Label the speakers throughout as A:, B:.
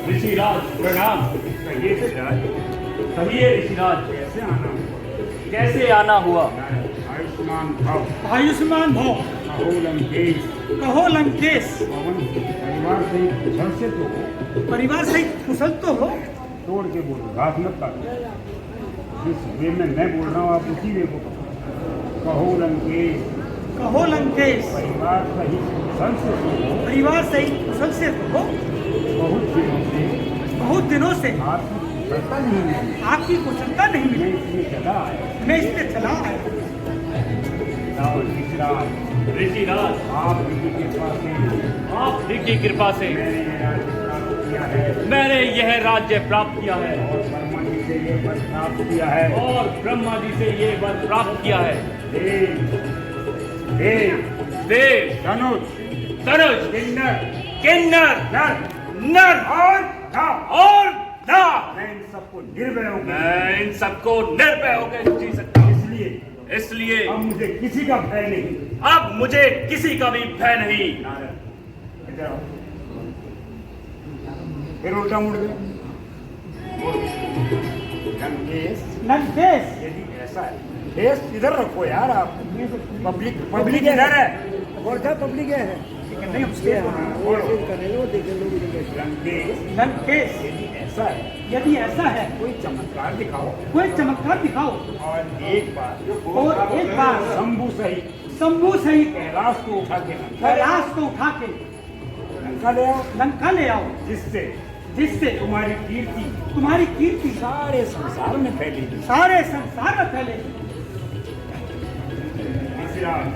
A: ऋषिराज प्रणाम।
B: कहिए ऋषिराज,
A: कहिए ऋषिराज, कैसे आना हुआ?
B: आयुष्मान भव।
C: आयुष्मान भव।
B: कहो लंकेश।
C: कहो लंकेश।
B: पवन परिवार से कुशल से तो हो,
C: परिवार से कुशल तो हो।
B: तोड़ के बोलो, घास मत काटो। जिस वे में मैं बोल रहा हूँ आप उसी वे को कहो लंकेश।
C: कहो लंकेश।
B: परिवार सहित कुशल से तो हो,
C: परिवार से कुशल से तो हो।
B: बहुत दिनों से
C: बहुत दिनों से
B: आपकी कुशलता नहीं मिली।
C: आपकी कुशलता नहीं
B: मैं
C: मिली।
B: इसमें चला आया।
C: मैं इससे चला आया।
B: लाओ ऋषिराज,
A: ऋषिराज,
B: आप की कृपा से
A: आप की कृपा से
B: मैंने यह राज्य प्राप्त किया है
A: मैंने यह राज्य प्राप्त किया है
B: और ब्रह्मा जी से ये वर प्राप्त किया है।
A: और ब्रह्मा जी से ये वर प्राप्त किया है। देव,
B: धनुष,
A: तनुज,
B: किन्नर,
A: किन्नर,
B: नर
A: नर
B: और धा।
A: और धा।
B: मैं इन सबको निर्भय होकर
A: मैं इन सबको निर्भय होकर जी सकता हूँ। इसलिए
B: अब मुझे किसी का भय नहीं।
A: अब मुझे किसी का भी भय नहीं।
B: नारद, इधर आओ। फिर उल्टा मुड़ गए। लंकेश,
C: लंकेश।
B: यदि ऐसा है, देश इधर रखो यार आप। पब्लिक इधर है। और क्या पब्लिक है?
C: नहीं उसके
B: लंकेश,
C: लंकेश।
B: यदि ऐसा है,
C: यदि ऐसा है
B: कोई चमत्कार दिखाओ
C: कोई चमत्कार दिखाओ
B: और एक बार
C: और एक बार
B: शंभू सहित
C: शंभू सहित
B: कैलाश को उठा के
C: कैलाश को उठा के
B: लंका ले आओ,
C: लंका ले आओ, जिससे
B: तुम्हारी
C: कीर्ति
B: सारे संसार में फैलेगी।
C: सारे संसार में फैले।
B: ऋषिराज,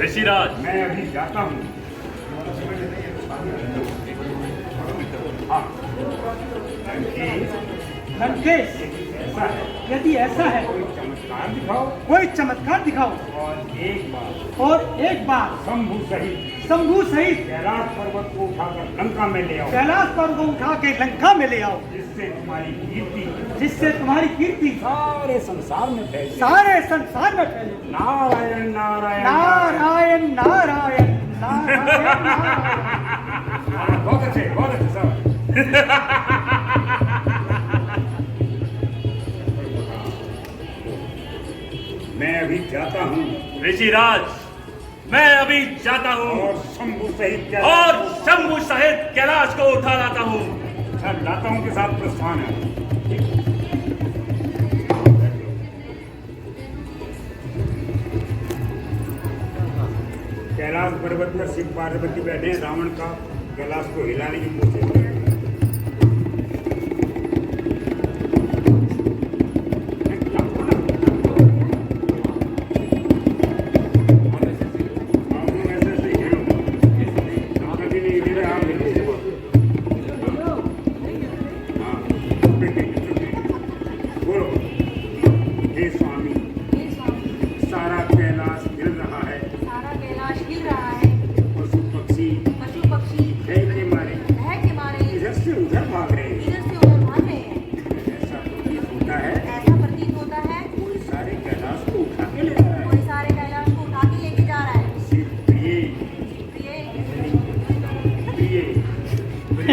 A: ऋषिराज,
B: मैं अभी जाता हूँ। हाँ, लंकेश,
C: लंकेश।
B: ऐसा है,
C: यदि ऐसा है
B: कोई चमत्कार दिखाओ
C: और एक बार
B: शंभू
C: शंभू सहित
B: कैलाश पर्वत को उठाकर लंका में ले आओ,
C: कैलाश पर्वत को उठा के लंका में ले आओ,
B: जिससे
C: तुम्हारी कीर्ति
B: सारे संसार में फैले।
C: सारे संसार में फैले।
B: नारायण नारायण
C: नारायण नारायण नारायण नारायण।
B: बहुत अच्छे सब। मैं अभी जाता हूँ
A: ऋषिराज, मैं अभी जाता हूँ
B: और शंभू सहित
A: और शंभू सहित कैलाश को उठा लाता हूँ।
B: लाताओं के साथ प्रस्थान है। कैलाश पर्वत पर शिव पार्वती बैठे, रावण का कैलाश को हिलाने की कोशिश कर रहे हैं।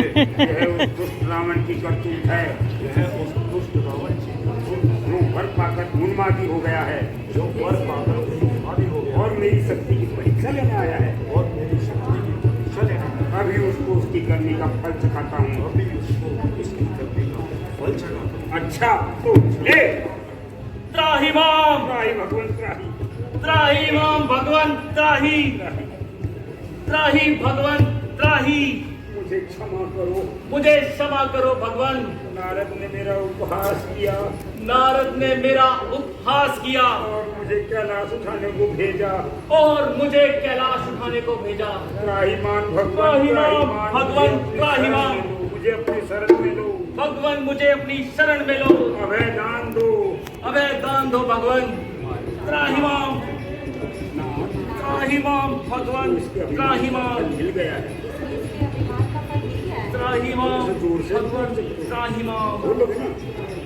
B: यह उस दुष्ट रावण की करतूत है। यह उस दुष्ट रावण जो वर पाकर उन्मादी हो गया है, जो वर पाकर उन्मादी हो गया और मेरी शक्ति की परीक्षा लेने आया है, और मेरी शक्ति की परीक्षा लेने अभी उसको उसकी करने का फल चखाता हूँ। अभी उसको उसकी करने का फल चखाता हूँ। अच्छा तो ले
A: त्राही माम,
B: त्राही भगवंत त्राही,
A: त्राही माम भगवंत त्राही, त्राही भगवंत त्राही।
B: मुझे क्षमा करो,
A: मुझे क्षमा करो भगवान।
B: नारद ने मेरा उपहास किया,
A: नारद ने मेरा उपहास किया
B: और मुझे कैलाश उठाने को भेजा।
A: और मुझे कैलाश उठाने को भेजा।
B: त्राहीमान भगवान,
A: त्राहीमान भगवान, त्राहीमान।
B: मुझे अपनी शरण में लो
A: भगवान, मुझे अपनी शरण में लो।
B: अभय दान दो,
A: अभय दान दो भगवान। त्राहीमाम, त्राहीमाम भगवान, त्राहीमाम,
B: मिल गया है।
A: त्राहीमाम
B: जोर से
A: भगवान, त्राहीमाम।
B: बोलोगे ना,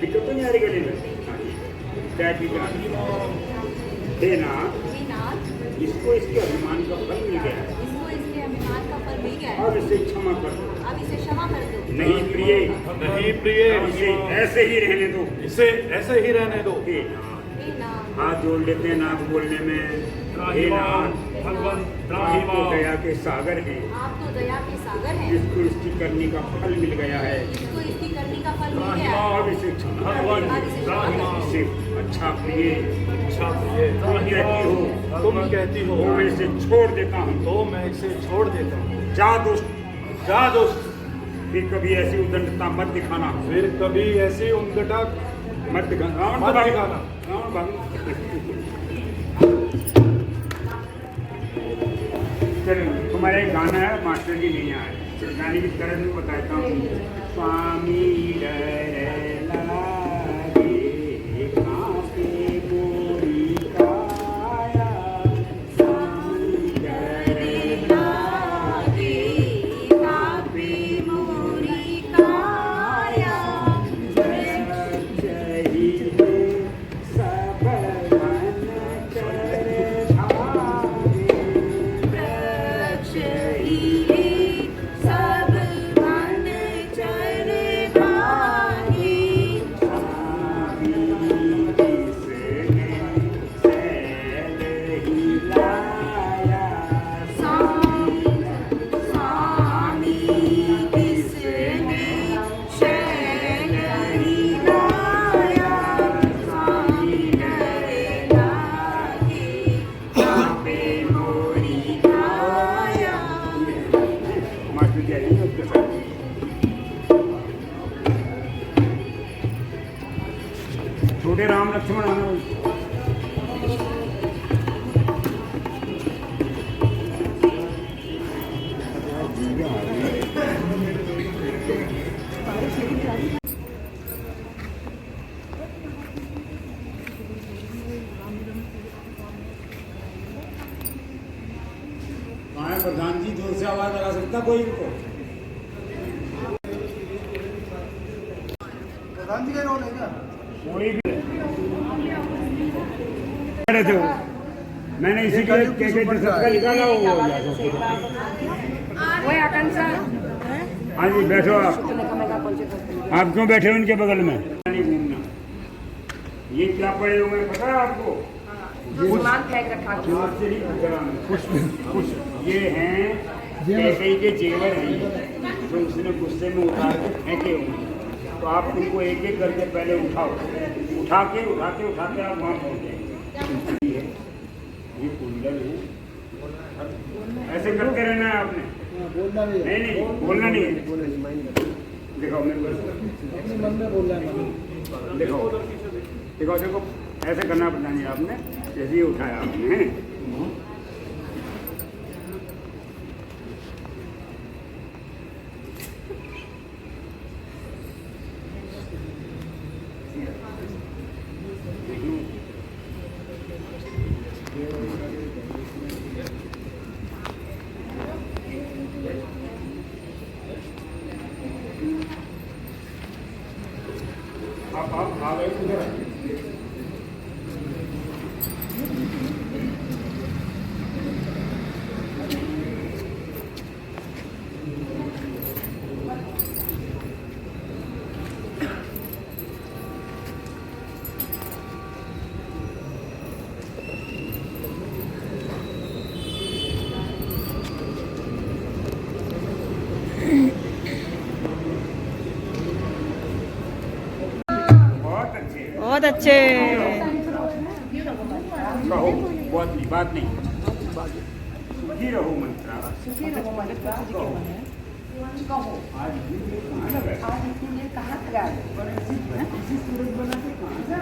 B: दिक्कत तो नहीं आ रही गले में। क्या की हे नाथ, इसको इसके अभिमान का फल मिल गया।
D: इसको इसके अभिमान का फल ठीक है,
B: अब इसे क्षमा कर दो।
D: अब इसे क्षमा कर दो।
B: नहीं प्रिय,
A: नहीं प्रिय,
B: इसे ऐसे ही रहने दो।
A: इसे ऐसे ही रहने दो।
B: हे नाथ,
D: हे नाथ,
B: हाथ जोड़ लेते हैं नाथ बोलने में। हे नाथ,
A: भगवान
B: आप तो दया के सागर हैं,
D: आप तो दया के सागर हैं,
B: जिसको इसकी करने का फल मिल गया है।
D: जिसको इसकी करने का फल मिल गया है।
B: अब इसे क्षमा कर
A: भगवान
B: दो। इसे अच्छा प्रिय
A: अच्छा प्रिय,
B: तुम कहती हो,
A: तुम कहती हो,
B: तो मैं इसे छोड़ देता हूँ।
A: तो मैं इसे छोड़ देता हूँ।
B: जा दुष्ट,
A: जा दोस्त,
B: फिर कभी ऐसी उद्दंडता मत दिखाना।
A: फिर कभी ऐसी उनगटा
B: मत दिखाना। रावण
A: मत
B: तो भाग-
A: दिखाना।
B: रावण भाग- चलो, तुम्हारा एक गाना है, मास्टर जी नहीं आए, गाने की तरह मैं बताता हूँ। स्वामी डर लागे, कांपे गोरी काया, स्वामी डर
D: लागे, कांपे मोरी काया, वृक्ष हिले सब वन चर भागे। स्वामी किसने शैल हिलाया, स्वामी डर लागे, कांपे मोरी काया।
B: मास्टर जी आइए उसके साथ। छोटे राम लक्ष्मण आना। कहाँ है प्रधान जी? जोर से आवाज लगा सकता कोई इनको?
C: प्रधान जी का रोल है क्या?
B: कोई भी खड़े थे वो। मैंने इसी के सबका निकाला वो हो गया। हाँ जी बैठो आप क्यों बैठे हो इनके बगल में? नहीं घूमना। ये क्या पड़े हुए हैं पता है आपको? कुछ ये हैं कैसे के जेवर हैं जो उसने गुस्से में उतार के फेंके हुए हैं। तो आप उनको एक एक करके पहले उठाओ, उठा के आप वहाँ पहुँच जाएंगे। ये कुंडल है, ऐसे करते रहना है आपने। नहीं बोलना नहीं है। दिखाओ मेरे को, देखो ऐसे करना पड़ता नहीं आपने, जैसे ही उठाया आपने। आप आ गए इधर।
E: बहुत अच्छे।
B: कहो बात नहीं सुखी रहो मंत्रा।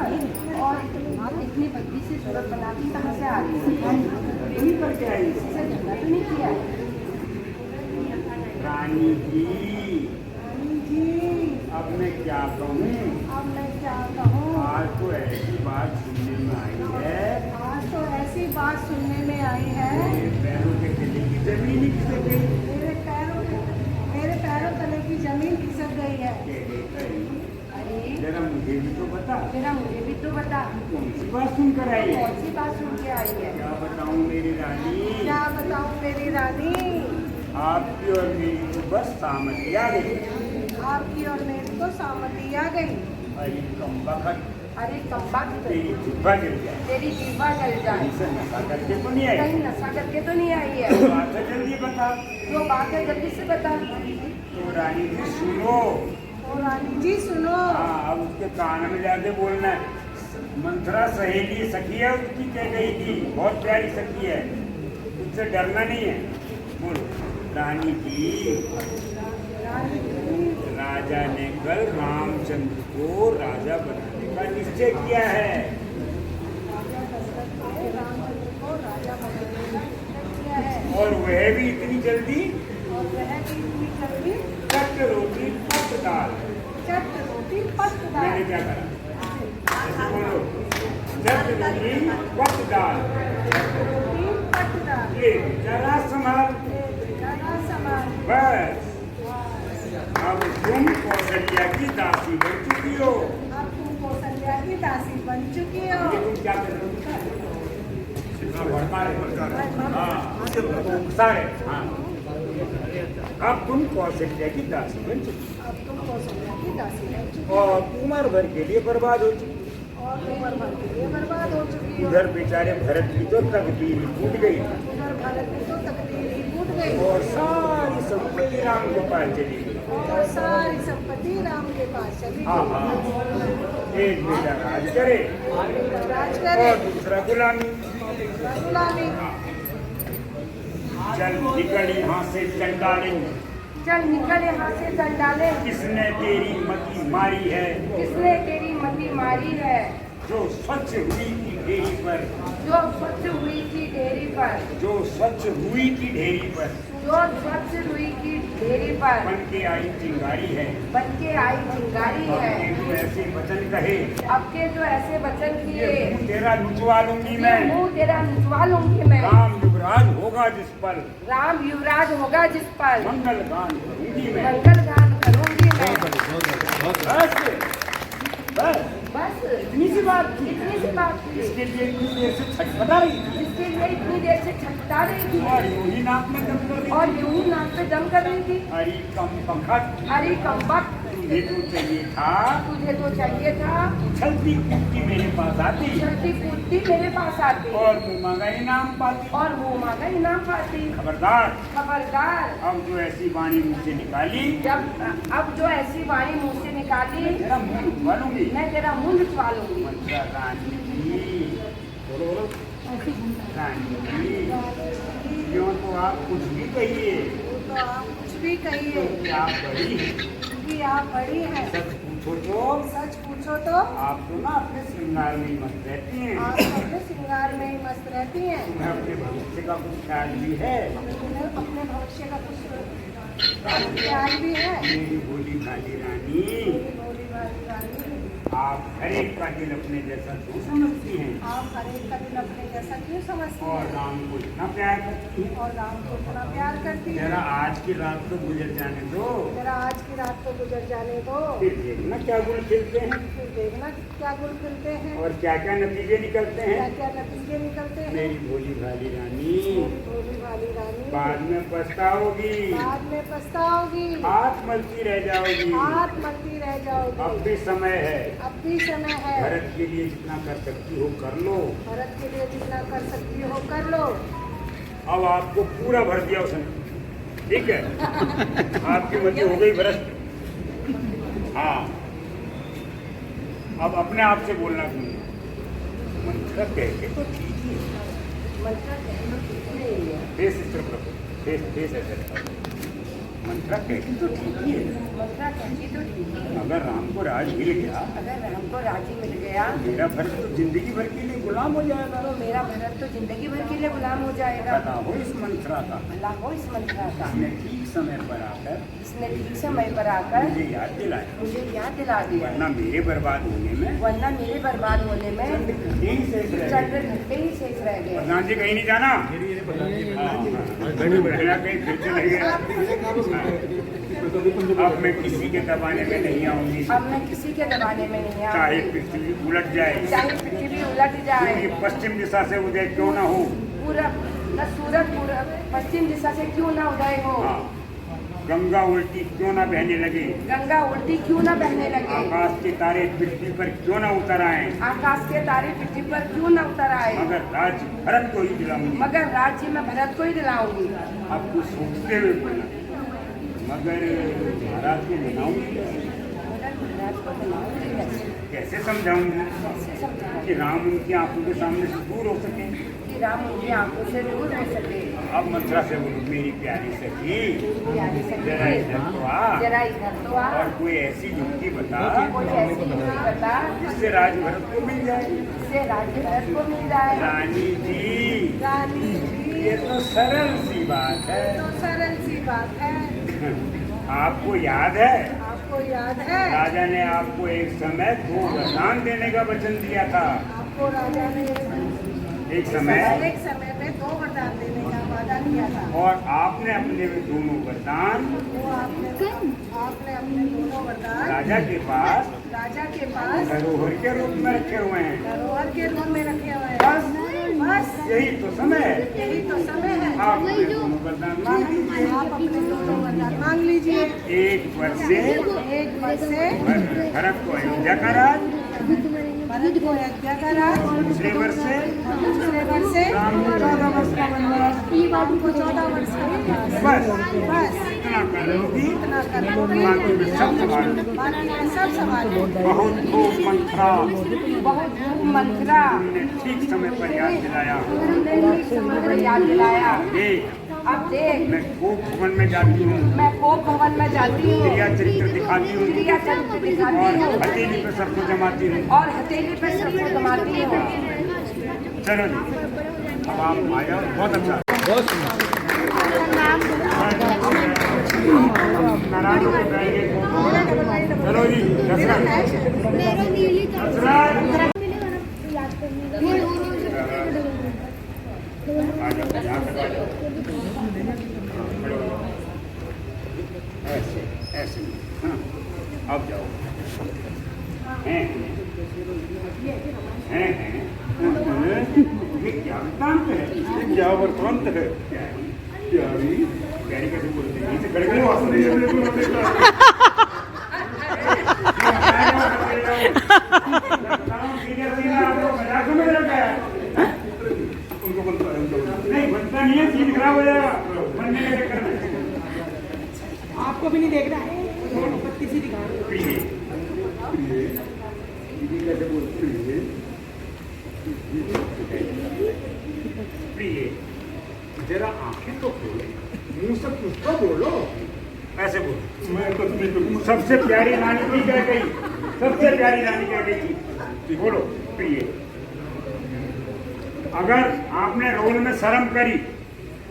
B: आज
D: और इतनी बद्दी से सूरत बनाती कहाँ से आ रही है?
B: यही करके आई
D: इससे झगड़ा तो नहीं किया?
B: रानी जी। अब मैं क्या कहूँ?
D: अब मैं क्या कहूँ?
B: आज तो ऐसी बात सुनने में आई है,
D: आज तो ऐसी बात सुनने में आई है,
B: मेरे पैरों के तले की जमीन ही खिसक गई।
D: मेरे पैरों तले की जमीन खिसक गई है। अरे
B: जरा मुझे भी तो बता,
D: जरा मुझे भी तो बता,
B: कौन सी बात सुनकर आई है?
D: कौन सी बात सुन के आई है?
B: क्या बताऊँ मेरी रानी?
D: क्या बताऊँ मेरी रानी?
B: आपकी और मेरी तो बस सहमति आ गई।
D: आपकी और मेरी तो सहमति आ गई।
B: अरे कम बखत
D: अरे कम्बा
B: तेरी जिब्बा गिर जाए।
D: तेरी जीवा जल जाए।
B: इसे नशा करके तो नहीं आई।
D: कहीं नशा करके तो नहीं आई है।
B: बात है जल्दी बता।
D: जो बात है जल्दी से बता।
B: तो रानी जी सुनो।
D: और रानी जी सुनो।
B: हाँ, अब उसके कान में जाके बोलना है। मंथरा सहेली सखी है उसकी, कह गई थी बहुत प्यारी सखी है, उससे डरना नहीं है। बोलो। रानी जी,
D: रानी जी,
B: राजा ने कल रामचंद्र को राजा बनाने का निश्चय किया है।
D: राजा दशरथ ने रामचंद्र को राजा बनाने का निश्चय किया है।
B: और वह भी इतनी जल्दी
D: और वह भी इतनी जल्दी
B: चट रोटी पक दाल।
D: चट रोटी पक
B: मैंने
D: दाल।
B: क्या करा? ऐसे बोलो। चट रोटी पक दाल।
D: रोटी पक दाल।
B: ये जरा संभाल।
D: जरा समान।
B: बस अब तुम कौशल्या की दासी बन चुकी हो।
D: अब तुम कौशल्या की दासी बन चुकी हो।
B: ये तुम क्या कर रहे हो? हाँ, सारे हाँ। अब तुम कौशल्या की दासी बन चुकी
D: अब तुम कौशल्या की दासी बन चुकी
B: हो और उम्र भर के लिए बर्बाद हो चुकी हो।
D: हो। और उम्र भर के लिए बर्बाद हो चुकी हो।
B: उधर बेचारे भरत की तो तकदीर ही टूट गई
D: उधर भारत की तो तकदीर ही टूट गई।
B: और सारी संपत्ति राम के पास चली गई।
D: और सारी संपत्ति राम के पास चली
B: हाँ
D: गई।
B: हाँ, एक बेटा राज करे
D: राज करे
B: और दूसरा गुलामी।
D: गुलामी।
B: चल निकल यहाँ से चंडाले।
D: चल निकल यहाँ से चंडाले।
B: किसने तेरी मती मारी है?
D: किसने तेरी मती मारी है?
B: जो स्वच्छ हुई थी ढेरी पर।
D: जो स्वच्छ हुई थी ढेरी पर।
B: जो स्वच्छ हुई थी ढेरी पर।
D: जो स्वच्छ हुई की ढेरी पर।
B: बन के आई चिंगारी है।
D: बन के आई चिंगारी है।
B: तो ऐसे वचन कहे
D: अब के जो ऐसे वचन किए,
B: ये मुंह तेरा नुचवा लूंगी मैं।
D: ये मुंह तेरा नुचवा लूंगी मैं।
B: राम युवराज होगा जिस पर
D: राम युवराज होगा जिस पर
B: मंगल गान करूंगी मैं।
D: मंगल गान करूंगी मैं।
B: बस बस
D: बस
B: इतनी सी बात थी।
D: इतनी सी बात थी।
B: इसके लिए इतनी देर से छटपटा रही थी
D: जिसके लिए इतनी देर से छटपटा रही थी
B: और यूं ही नाक में दम कर रही
D: और यूं ही नाक पे दम कर रही थी।
B: थी। अरे कम पंखत
D: अरे कमबख्त,
B: तुझे तो चाहिए था
D: तुझे तो चाहिए था
B: उछलती कूदती मेरे पास आती
D: चलती कूदती मेरे पास आती
B: और मुँह मांगा इनाम पाती।
D: और वो मांगा इनाम पाती।
B: खबरदार,
D: खबरदार,
B: अब जो ऐसी वाणी मुँह से निकाली
D: जब अब जो ऐसी वाणी मुंह से निकाली
B: तेरा मुँह उठवा लूंगी।
D: मैं तेरा मुंह निकलवा लूंगी।
B: मंत्रा रानी जी, रानी जी, क्यों तो आप कुछ भी कहिए
D: तो आप कुछ भी कहिए
B: क्या बड़ी है।
D: कि आप बड़ी हैं।
B: सच पूछो तो
D: सच पूछो तो
B: आप तो ना अपने श्रृंगार में ही मस्त रहती हैं।
D: आप अपने श्रृंगार में ही मस्त रहती हैं।
B: तुम्हें अपने भविष्य का कुछ ख्याल भी है?
D: तुम्हें अपने भविष्य का कुछ ख्याल भी है।
B: मेरी भोली भाली रानी,
D: मेरी भोली भाली रानी,
B: आप हर एक का दिल अपने जैसा क्यों समझती हैं
D: आप हर एक का दिल अपने जैसा क्यों समझती
B: और
D: हैं
B: राम को इतना प्यार करती हैं?
D: और राम को इतना प्यार करती
B: जरा
D: है।
B: आज की रात तो गुजर जाने दो,
D: जरा आज की रात को गुजर जाने दो,
B: फिर देखना क्या गुण खिलते हैं
D: फिर देखना क्या गुण खिलते हैं,
B: और क्या क्या नतीजे निकलते
D: क्या
B: हैं।
D: क्या नतीजे निकलते हैं।
B: मेरी भोली भाली रानी,
D: मेरी भोली भाली रानी,
B: बाद में पछताओगी,
D: बाद में पछताओगी,
B: हाथ मलती रह जाओगी।
D: हाथ मलती रह
B: अब
D: जाओगी।
B: भी समय है,
D: अब भी समय है।
B: भरत के लिए जितना कर सकती हो कर लो।
D: भारत के लिए जितना कर सकती हो कर लो।
B: अब आपको पूरा भर दिया उसने, ठीक है। आपकी मति हो गई भ्रष्ट। हाँ, अब अपने आप से बोलना सुनिए। मंत्र कहते तो ठीक ही है।
D: मंत्र कहना कुछ नहीं है।
B: फेस इस तरफ रखो, फेस ऐसे रखो। मंत्र कहती तो ठीक ही है।
D: मंत्र कहती तो ठीक है।
B: अगर राम को राज मिल गया,
D: अगर हमको राजी मिल गया
B: मेरा भरत तो जिंदगी भर के लिए गुलाम हो जाएगा।
D: तो मेरा भरत तो जिंदगी भर के लिए गुलाम हो जाएगा।
B: पता हो इस मंत्रा का।
D: अल्लाह हो इस मंत्रा का।
B: इसने ठीक समय पर आकर
D: इसने ठीक समय पर आकर
B: मुझे याद दिलाया,
D: मुझे याद दिला दिया,
B: वरना मेरे बर्बाद होने में
D: वरना मेरे बर्बाद होने में
B: यही शेष रह
D: चंद्र
B: गए।
D: घंटे ही शेष रह गए।
B: प्रधान जी कहीं नहीं जाना। हाँ, कहीं फिर चले गए। अब मैं किसी के दबाने में नहीं आऊंगी,
D: अब मैं किसी के दबाने में नहीं
B: चाहे
D: आऊंगी।
B: पृथ्वी उलट जाए,
D: चाहे पृथ्वी उलट जाए,
B: क्योंकि पश्चिम दिशा से उदय क्यों ना हो।
D: पूरा
E: न सूरज पश्चिम दिशा से क्यों ना उदय हो।
B: हाँ। गंगा उल्टी क्यों ना बहने लगे।
E: गंगा उल्टी क्यों ना बहने लगे।
B: आकाश के तारे पृथ्वी पर क्यों ना उतर आए।
E: आकाश के तारे पृथ्वी पर क्यों ना उतर आए।
B: मगर राज्य भरत को ही दिलाऊंगी।
E: मगर राज्य मैं भरत को ही दिलाऊंगी।
B: अब कुछ सोचते हुए बोला, मगर महाराज को मनाऊंगी
E: महाराज को दिलाऊंगी
B: कैसे समझाऊंगी कि राम उनकी आंखों के सामने से दूर हो सके।
E: कि राम उनकी आंखों से दूर हो सके।
B: अब मंत्रा से बोलूं, मेरी प्यारी सखी
E: प्यारी सखी,
B: जरा इधर तो आ
E: जरा इधर तो आ
B: और कोई ऐसी युक्ति बता
E: कोई ऐसी युक्ति बता
B: जिससे राज भरत को मिल जाए।
E: जिससे राज्य भरत को मिल जाए।
B: रानी जी
D: रानी जी,
B: ये तो सरल सी बात है।
D: तो सरल सी बात है।
B: आपको याद है
D: आपको याद है
B: राजा ने आपको एक समय 2 वरदान देने का वचन दिया था।
D: आपको राजा ने
B: एक समय
D: एक समय में 2 वरदान देने का वादा किया था।
B: और आपने अपने वे दोनों वरदान
D: वो आपने अपने दोनों वरदान
B: राजा के पास धरोहर के रूप में रखे हुए हैं।
D: धरोहर के रूप में रखे हुए हैं। बस
B: यही तो समय है।
D: यही तो समय है।
B: आप अपने दोनों वरदान मांग लीजिए।
D: आप अपने दोनों वरदान मांग लीजिए।
B: एक वर्ष से
D: एक वर्ष से
B: भरत को अयोध्या का राज,
D: भरत को अयोध्या का राज,
B: दूसरे वर्ष से
D: दूसरे वर्ष से
B: राम को 14 वर्ष का वनवास।
D: राम को 14 वर्ष का वनवास।
B: बस इतना कर लोगी,
D: इतना कर लोगे,
B: बाकी में सब संभाल लोगी।
D: बाकी में सब संभाल लोगे।
B: बहुत खूब मंत्रा
E: बहुत धूप मंत्रा
B: तुमने ठीक समय पर याद दिलाया।
E: तुमने ठीक समय पर याद दिलाया।
B: देख
E: अब देख
B: मैं कोप भवन में जाती हूँ,
E: मैं कोप भवन में जाती हूँ।
B: क्रिया चरित्र दिखाती हूँ
E: क्रिया चरित्र दिखाती
B: और
E: हूँ
B: हथेली पे सबको जमाती हूँ।
E: और हथेली पे सबको जमाती हूँ।
B: चलो जी, अब आप आया, बहुत अच्छा। नाराज हो जाएंगे। चलो जी, दशरथ आ जाओ, यहाँ तक आ जाओ। खड़े हो जाओ। ऐसे ऐसे हाँ, अब जाओ। हैं ये क्या वृत्तांत है?
F: ये क्या वृत्तांत है? प्यारी
B: प्यारी कैसे बोलते हैं? इसे खड़े खड़े
F: उनको बनता है, उनको बनता है।
B: नहीं बनता नहीं है, सीन खराब हो जाएगा। बनने का चक्कर में
C: आपको भी नहीं देख रहा है पत्ती सी दिखा रही है।
B: प्रिय
F: प्रिय, दीदी कैसे बोलती है?
B: प्रिय जरा आंखें तो खोलो, मुंह से कुछ तो बोलो। ऐसे बोलो।
F: मैं कुछ नहीं करूँ।
B: सबसे प्यारी रानी की कह गई, सबसे प्यारी रानी कह गई थी। बोलो प्रिय, अगर आपने रोल में शर्म करी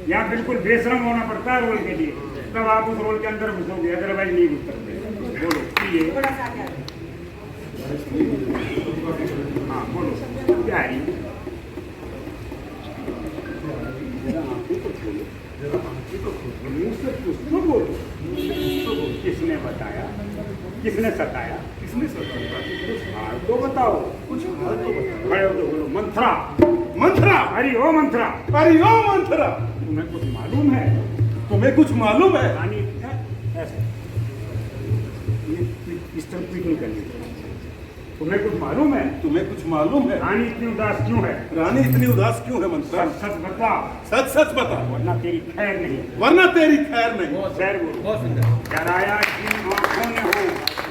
B: या बिल्कुल बेशरम होना पड़ता है रोल के लिए, तब आप उस रोल के अंदर घुसोगे, अदरवाइज नहीं घुस सकते। बोलो प्रिय। हाँ बोलो प्यारी।
F: जरा आंखें तो खोलो, जरा आंखें तो खोलो।
B: मुंह से कुछ तो बोलो। किसने बताया, किसने सताया,
F: किसने सताया?
B: कुछ हाल तो बताओ।
F: कुछ हाल तो बताओ।
B: खड़े होकर बोलो मंत्रा।
F: मंत्रा,
B: अरे ओ मंत्रा,
F: अरे ओ मंत्रा,
B: तुम्हें कुछ मालूम है?
F: तुम्हें कुछ मालूम है?
B: रानी ऐसे ये इस तरफ पीट नहीं करनी। तुम्हें कुछ मालूम है?
F: तुम्हें कुछ मालूम है?
B: रानी इतनी उदास क्यों है?
F: रानी इतनी उदास क्यों है मंत्रा?
B: सच सच बता,
F: सच सच बता,
B: वरना तेरी खैर नहीं।
F: वरना तेरी खैर नहीं।
B: खैर बोलो। डराया जिन आंखों ने हो,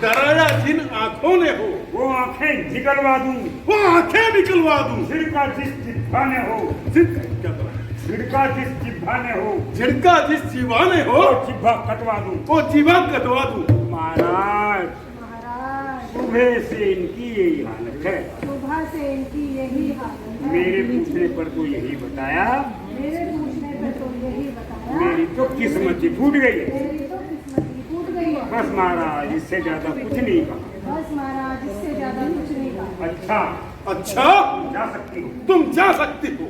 F: डराया जिन आंखों ने हो,
B: वो आंखें निकलवा दूं।
F: वो आंखें निकलवा दूं।
B: झिड़का जिस जिह्वा ने हो,
F: क्या करा?
B: झिड़का जिस जिह्वा ने हो,
F: झिड़का जिस जीवा ने हो,
B: वो जिह्वा कटवा दूं।
F: वो जीवा कटवा दूं।
B: महाराज
D: महाराज
B: सुबह से इनकी यही हालत है।
D: सुबह से इनकी यही हालत है।
B: मेरे पूछने पर तो यही बताया,
D: मेरे पूछने पे तो यही बताया।
B: मेरी तो किस्मत ही फूट गई है।
D: मेरी तो किस्मत ही फूट गई है।
B: बस महाराज, इससे ज्यादा कुछ नहीं कहा।
D: बस महाराज, इससे ज्यादा कुछ नहीं कहा।
B: अच्छा
F: अच्छा,
B: जा सकती हो।
F: तुम जा सकती हो।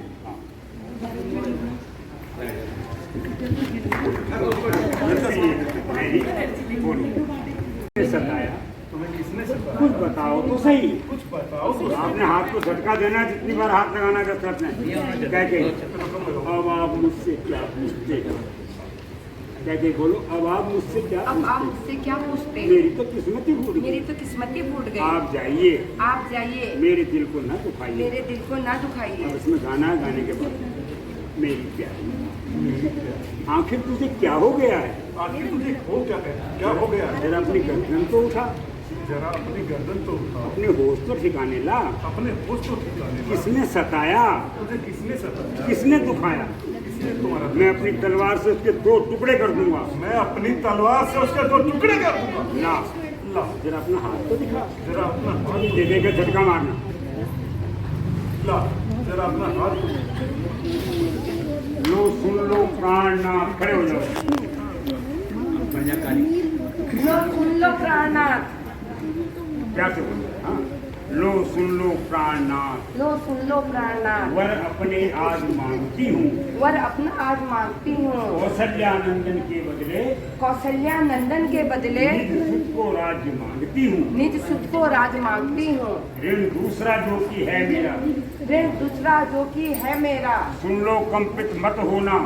B: मेरी बोलो, किसने सताया?
F: तुम्हें किसने सताया?
B: कुछ बताओ तो सही।
F: कुछ बताओ तो
B: आपने हाथ को झटका देना, जितनी बार हाथ लगाना दशरथ ने। कह के अब आप मुझसे क्या पूछते, कह के बोलो अब आप मुझसे क्या
E: अब आप
B: पूछते?
E: मुझसे क्या पूछते?
B: मेरी तो किस्मत ही फूट
E: मेरी
B: गई।
E: तो किस्मत ही फूट गई।
B: आप जाइए,
E: आप जाइए,
B: मेरे दिल को ना दुखाइए।
E: मेरे दिल को ना
B: अब
E: दुखाइए।
B: इसमें गाना गाने के बाद मेरी प्यारी, आखिर तुझे क्या हो गया है?
F: आखिर तुझे हो क्या है, क्या हो गया है?
B: जरा अपनी गर्दन तो उठा,
F: जरा अपनी गर्दन तो उठा,
B: अपने होश तो ठिकाने ला।
F: अपने होश को ठिकाने ला।
B: किसने सताया,
F: तुझे किसने सताया,
B: किसने दुखाया?
F: किसने तुम्हारा?
B: मैं अपनी तलवार से उसके 2 टुकड़े कर दूंगा।
F: मैं अपनी तलवार से उसके 2 टुकड़े कर दूंगा।
B: ला
F: ला
B: जरा अपना हाथ तो दिखा,
F: जरा अपना हाथ,
B: दे दे के झटका मारना।
F: ला जरा अपना हाथ।
B: लो सुन लो प्राणनाथ, खड़े हो जाओ।
E: लो सुन लो प्राणनाथ,
B: क्या से बोलो? हाँ, लो सुन लो प्राणनाथ,
E: लो सुन लो प्राणनाथ,
B: वर अपने आज मांगती हूँ,
E: वर अपना आज मांगती हूँ।
B: कौशल्यानंदन के बदले
E: कौशल्या नंदन के बदले
B: निज सुख को राज्य मांगती हूँ।
E: निज सुध को राज मांगती हूँ।
B: ऋण दूसरा जो कि है मेरा,
E: ऋण दूसरा जो कि है मेरा।
B: सुन लो कंपित मत होना,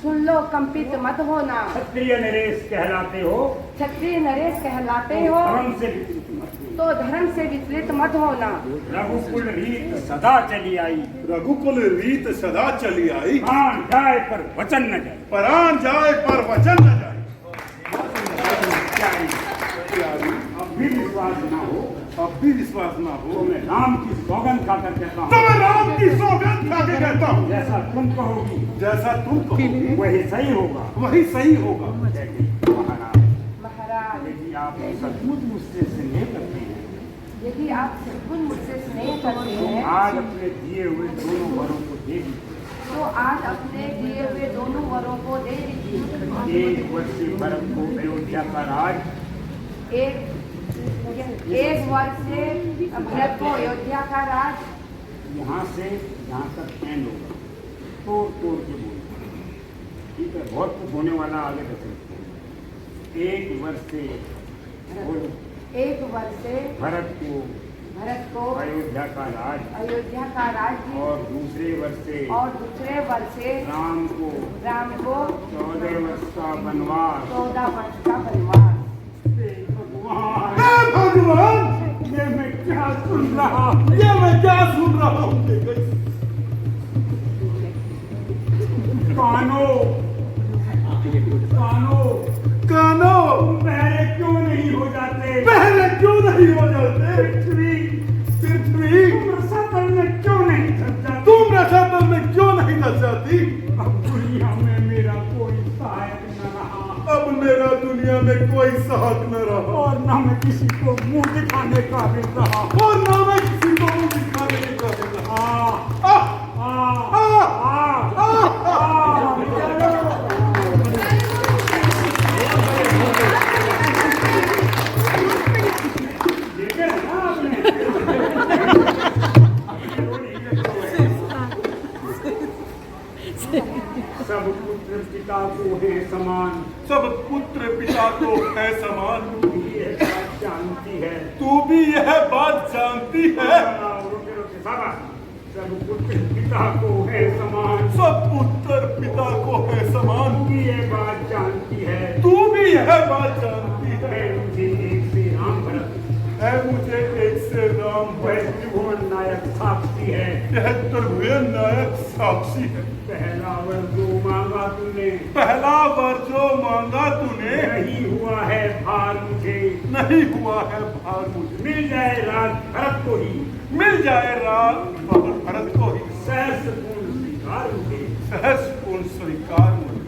E: सुन लो कंपित मत होना।
B: क्षत्रिय नरेश कहलाते हो,
E: क्षत्रिय नरेश कहलाते हो,
B: धर्म से विचलित मत हो।
E: तो धर्म से विचलित मत होना।
B: रघुकुल रीत सदा चली आई,
F: रघुकुल रीत सदा चली आई,
B: प्राण जाए पर वचन न जाए।
F: प्राण जाए पर वचन न जाए।
B: अब भी विश्वास ना हो
F: अब भी विश्वास ना
B: तो
F: हो
B: मैं राम की सौगंध खाकर कहता
F: तो
B: हूँ,
F: मैं राम की सौगंध खा के कहता हूँ,
B: जैसा तुम कहोगी
F: जैसा तुम कहोगे
B: वही सही होगा।
F: वही सही होगा।
B: महाराज,
E: महाराज,
B: यदि आप सचमुच मुझसे स्नेह करते हैं,
E: यदि आप सचमुच मुझसे स्नेह करते हैं
B: आज अपने दिए हुए दोनों वरों को दे दीजिए।
E: तो आज अपने दिए हुए दोनों वरों को दे दीजिए।
B: 1 वर्ष से भरत को अयोध्या का राज,
E: एक वर्ष से भरत को अयोध्या का राज,
B: यहाँ से जहाँ तक एंड होगा तोड़ तोड़ के बोलना, ठीक है? बहुत कुछ होने वाला आगे दशरथ। 1 वर्ष से बोलो,
E: एक वर्ष से
B: भरत को
E: अयोध्या का राज्य,
B: और दूसरे वर्ष से
E: और दूसरे वर्ष से
B: राम को 14 वर्ष का वनवास।
E: 14 वर्ष का वनवास।
B: भगवान,
F: हे भगवान,
B: ये मैं क्या सुन रहा हूँ?
F: ये मैं क्या सुन रहा हूँ?
B: कानो, कानो,
F: कानो,
B: बहरे क्यों नहीं हो जाते?
F: पहले क्यों नहीं हो जाते?
B: पृथ्वी,
F: पृथ्वी,
B: तुम रसातल में क्यों नहीं धस जाती?
F: तुम रसातल में क्यों नहीं धस जाती?
B: अब दुनिया में मेरा कोई सहायक न रहा,
F: अब मेरा दुनिया में कोई सहायक न रहा,
B: और न मैं किसी को मुंह दिखाने का भी रहा।
F: और ना मैं किसी को मुंह दिखाने का भी रहा।
B: आ, आ, आ, आ, देखे ना आपने? सब पुत्र पिता को है समान,
F: सब पुत्र पिता को है समान।
B: ये बात जानती है।
F: तू भी यह बात जानती है।
B: रोके रोके सारा, सब पुत्र पिता को है समान,
F: सब पुत्र पिता को है समान।
B: तू भी ये बात जानती है।
F: तू भी यह बात जानती है।
B: है मुझे एक से राम भरत,
F: है मुझे एक से राम
B: वह
F: है,
B: त्रिभुवन नायक साक्षी है।
F: यह त्रिभुवन नायक साक्षी है।
B: पहला वर जो मांगा तूने,
F: पहला वर जो मांगा तूने,
B: नहीं हुआ है भार मुझे।
F: नहीं हुआ है भार मुझे।
B: मिल जाए राज भरत को ही,
F: मिल जाए राज भरत को ही,
B: सहस पूर्ण स्वीकार मुझे।
F: सहस पूर्ण स्वीकार मुझे।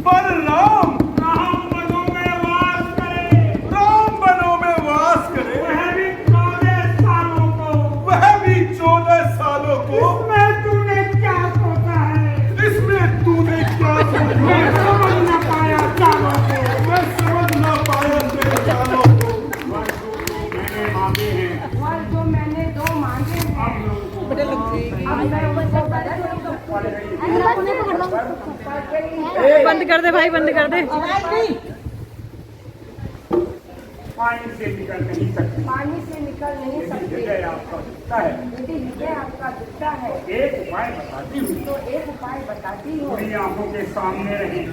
B: पर राम
F: राम
B: बनों में वास करे,
F: राम बनों में वास करे,
B: वह भी 14 सालों को।
F: वह भी 14 सालों को।
B: इसमें तूने क्या सोचा है?
F: इसमें तूने क्या सोचा?
B: मैं समझ न पाया चालों को।
F: मैं समझ ना पाया तेरे चालों को।
B: वर जो मैंने मांगे हैं,
E: वर जो मैंने 2 मांगे हैं,
B: अब मैं उनको
E: अब मैं उनको बदल
C: बंद कर दे भाई, बंद कर दे।
B: पानी से निकल नहीं सकती।
E: पानी से निकल नहीं
B: यदि
E: सकते।
B: हृदय आपका दुखता है
E: यदि हृदय आपका दुखता है
B: एक उपाय बताती हूँ।
E: तो एक उपाय बताती हूँ।
B: बुरी आंखों के सामने रहें,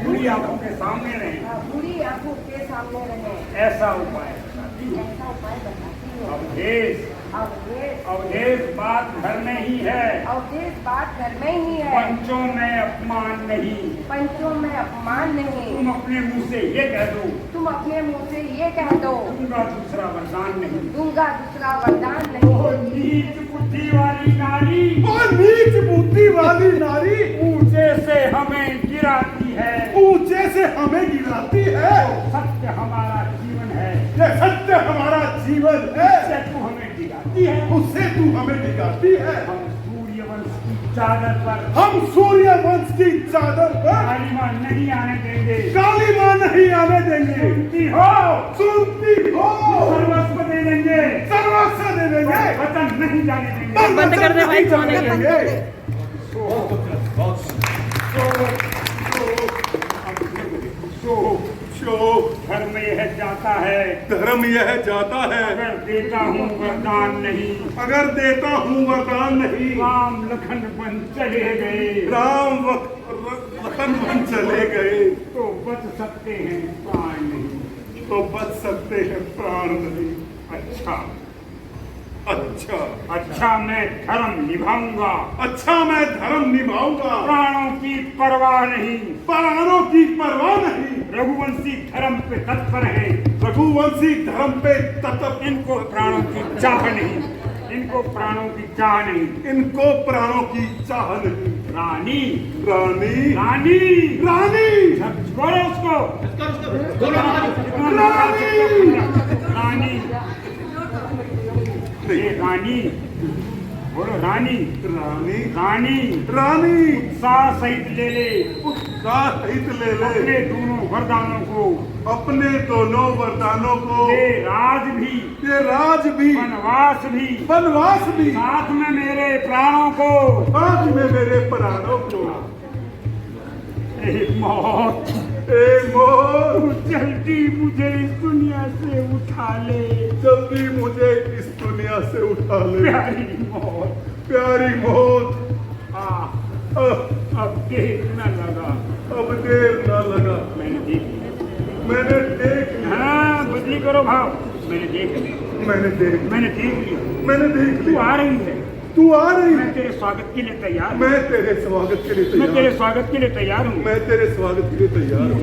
B: बुरी आंखों के सामने रहें,
E: बुरी आंखों के सामने रहे।
B: ऐसा उपाय बताती हूँ।
E: ऐसा उपाय बताती हूँ।
B: अवधेश
E: अवधेश
B: अवधेश बात घर में ही है,
E: अवधेश बात घर में ही है।
B: पंचों में अपमान नहीं।
E: पंचों में अपमान नहीं।
B: तुम अपने मुंह से ये कह दो,
E: तुम अपने मुंह से ये कह दो,
B: दूंगा दूसरा वरदान नहीं।
E: दूंगा दूसरा वरदान नहीं।
B: ओ नीच बुद्धि वाली नारी,
F: और नीच बुद्धि वाली नारी
B: ऊंचे से हमें गिराती है।
F: ऊंचे से हमें गिराती है।
B: सत्य हमारा जीवन है,
F: ये सत्य हमारा जीवन है।
B: इससे तू हमें गिराती है।
F: उससे तू हमें दिखाती है।
B: हम सूर्यवंश की चादर पर
F: हम सूर्य वंश की चादर पर
B: कालीमा नहीं आने देंगे।
F: काली मां नहीं आने देंगे।
B: सुनती हो,
F: सुनती हो,
B: सर्वस्व दे देंगे,
F: सर्वस्व दे देंगे,
B: वतन नहीं जाने देंगे।
C: बंद कर दे भाई, फोन है।
F: देंगे।
B: धर्म यह जाता है,
F: धर्म यह जाता है,
B: अगर देता हूँ वरदान नहीं।
F: अगर देता हूँ वरदान नहीं।
B: राम लखन बन चले गए
F: राम लखन बन चले गए
B: तो बच सकते हैं प्राण नहीं।
F: तो बच सकते हैं प्राण नहीं।
B: अच्छा
F: अच्छा
B: अच्छा, मैं धर्म निभाऊंगा,
F: अच्छा, मैं धर्म निभाऊंगा,
B: प्राणों की परवाह नहीं।
F: प्राणों की परवाह नहीं।
B: रघुवंशी धर्म पे तत्पर है,
F: रघुवंशी धर्म पे तत्पर।
B: इनको प्राणों की चाह नहीं, इनको प्राणों की चाह नहीं।
F: इनको प्राणों की चाह नहीं।
B: रानी
F: रानी
B: रानी
F: रानी
B: छोड़ो उसको। रानी ये रानी बोलो, रानी
F: रानी
B: रानी
F: रानी
B: उत्साह सहित ले ले
F: उत्साह सहित ले ले
B: अपने दोनों वरदानों को,
F: अपने दोनों वरदानों को,
B: ये राज भी,
F: ये राज भी,
B: वनवास भी,
F: वनवास भी,
B: साथ में मेरे प्राणों को,
F: साथ में मेरे प्राणों को।
B: ए मौत,
F: ए मौत,
B: तू जल्दी मुझे इस दुनिया से उठा ले।
F: जल्दी मुझे इस दुनिया से उठा ले।
B: प्यारी मौत,
F: प्यारी मौत,
B: अब देर न लगा,
F: अब देर न लगा।
B: मैंने देख लिया।
F: मैंने देख लिया,
B: हाँ बदली करो भाव, मैंने देख लिया,
F: मैंने देख
B: मैंने देख लिया।
F: मैंने देख
B: तू
F: लिया।
B: आ रही है,
F: तू आ रही
B: मैं
F: है।
B: तेरे स्वागत के लिए तैयार हूँ।
F: मैं तेरे स्वागत के लिए
B: मैं
F: तैयार
B: तेरे
F: हूँ।
B: स्वागत के लिए तैयार हूँ।
F: मैं तेरे स्वागत के लिए तैयार हूँ।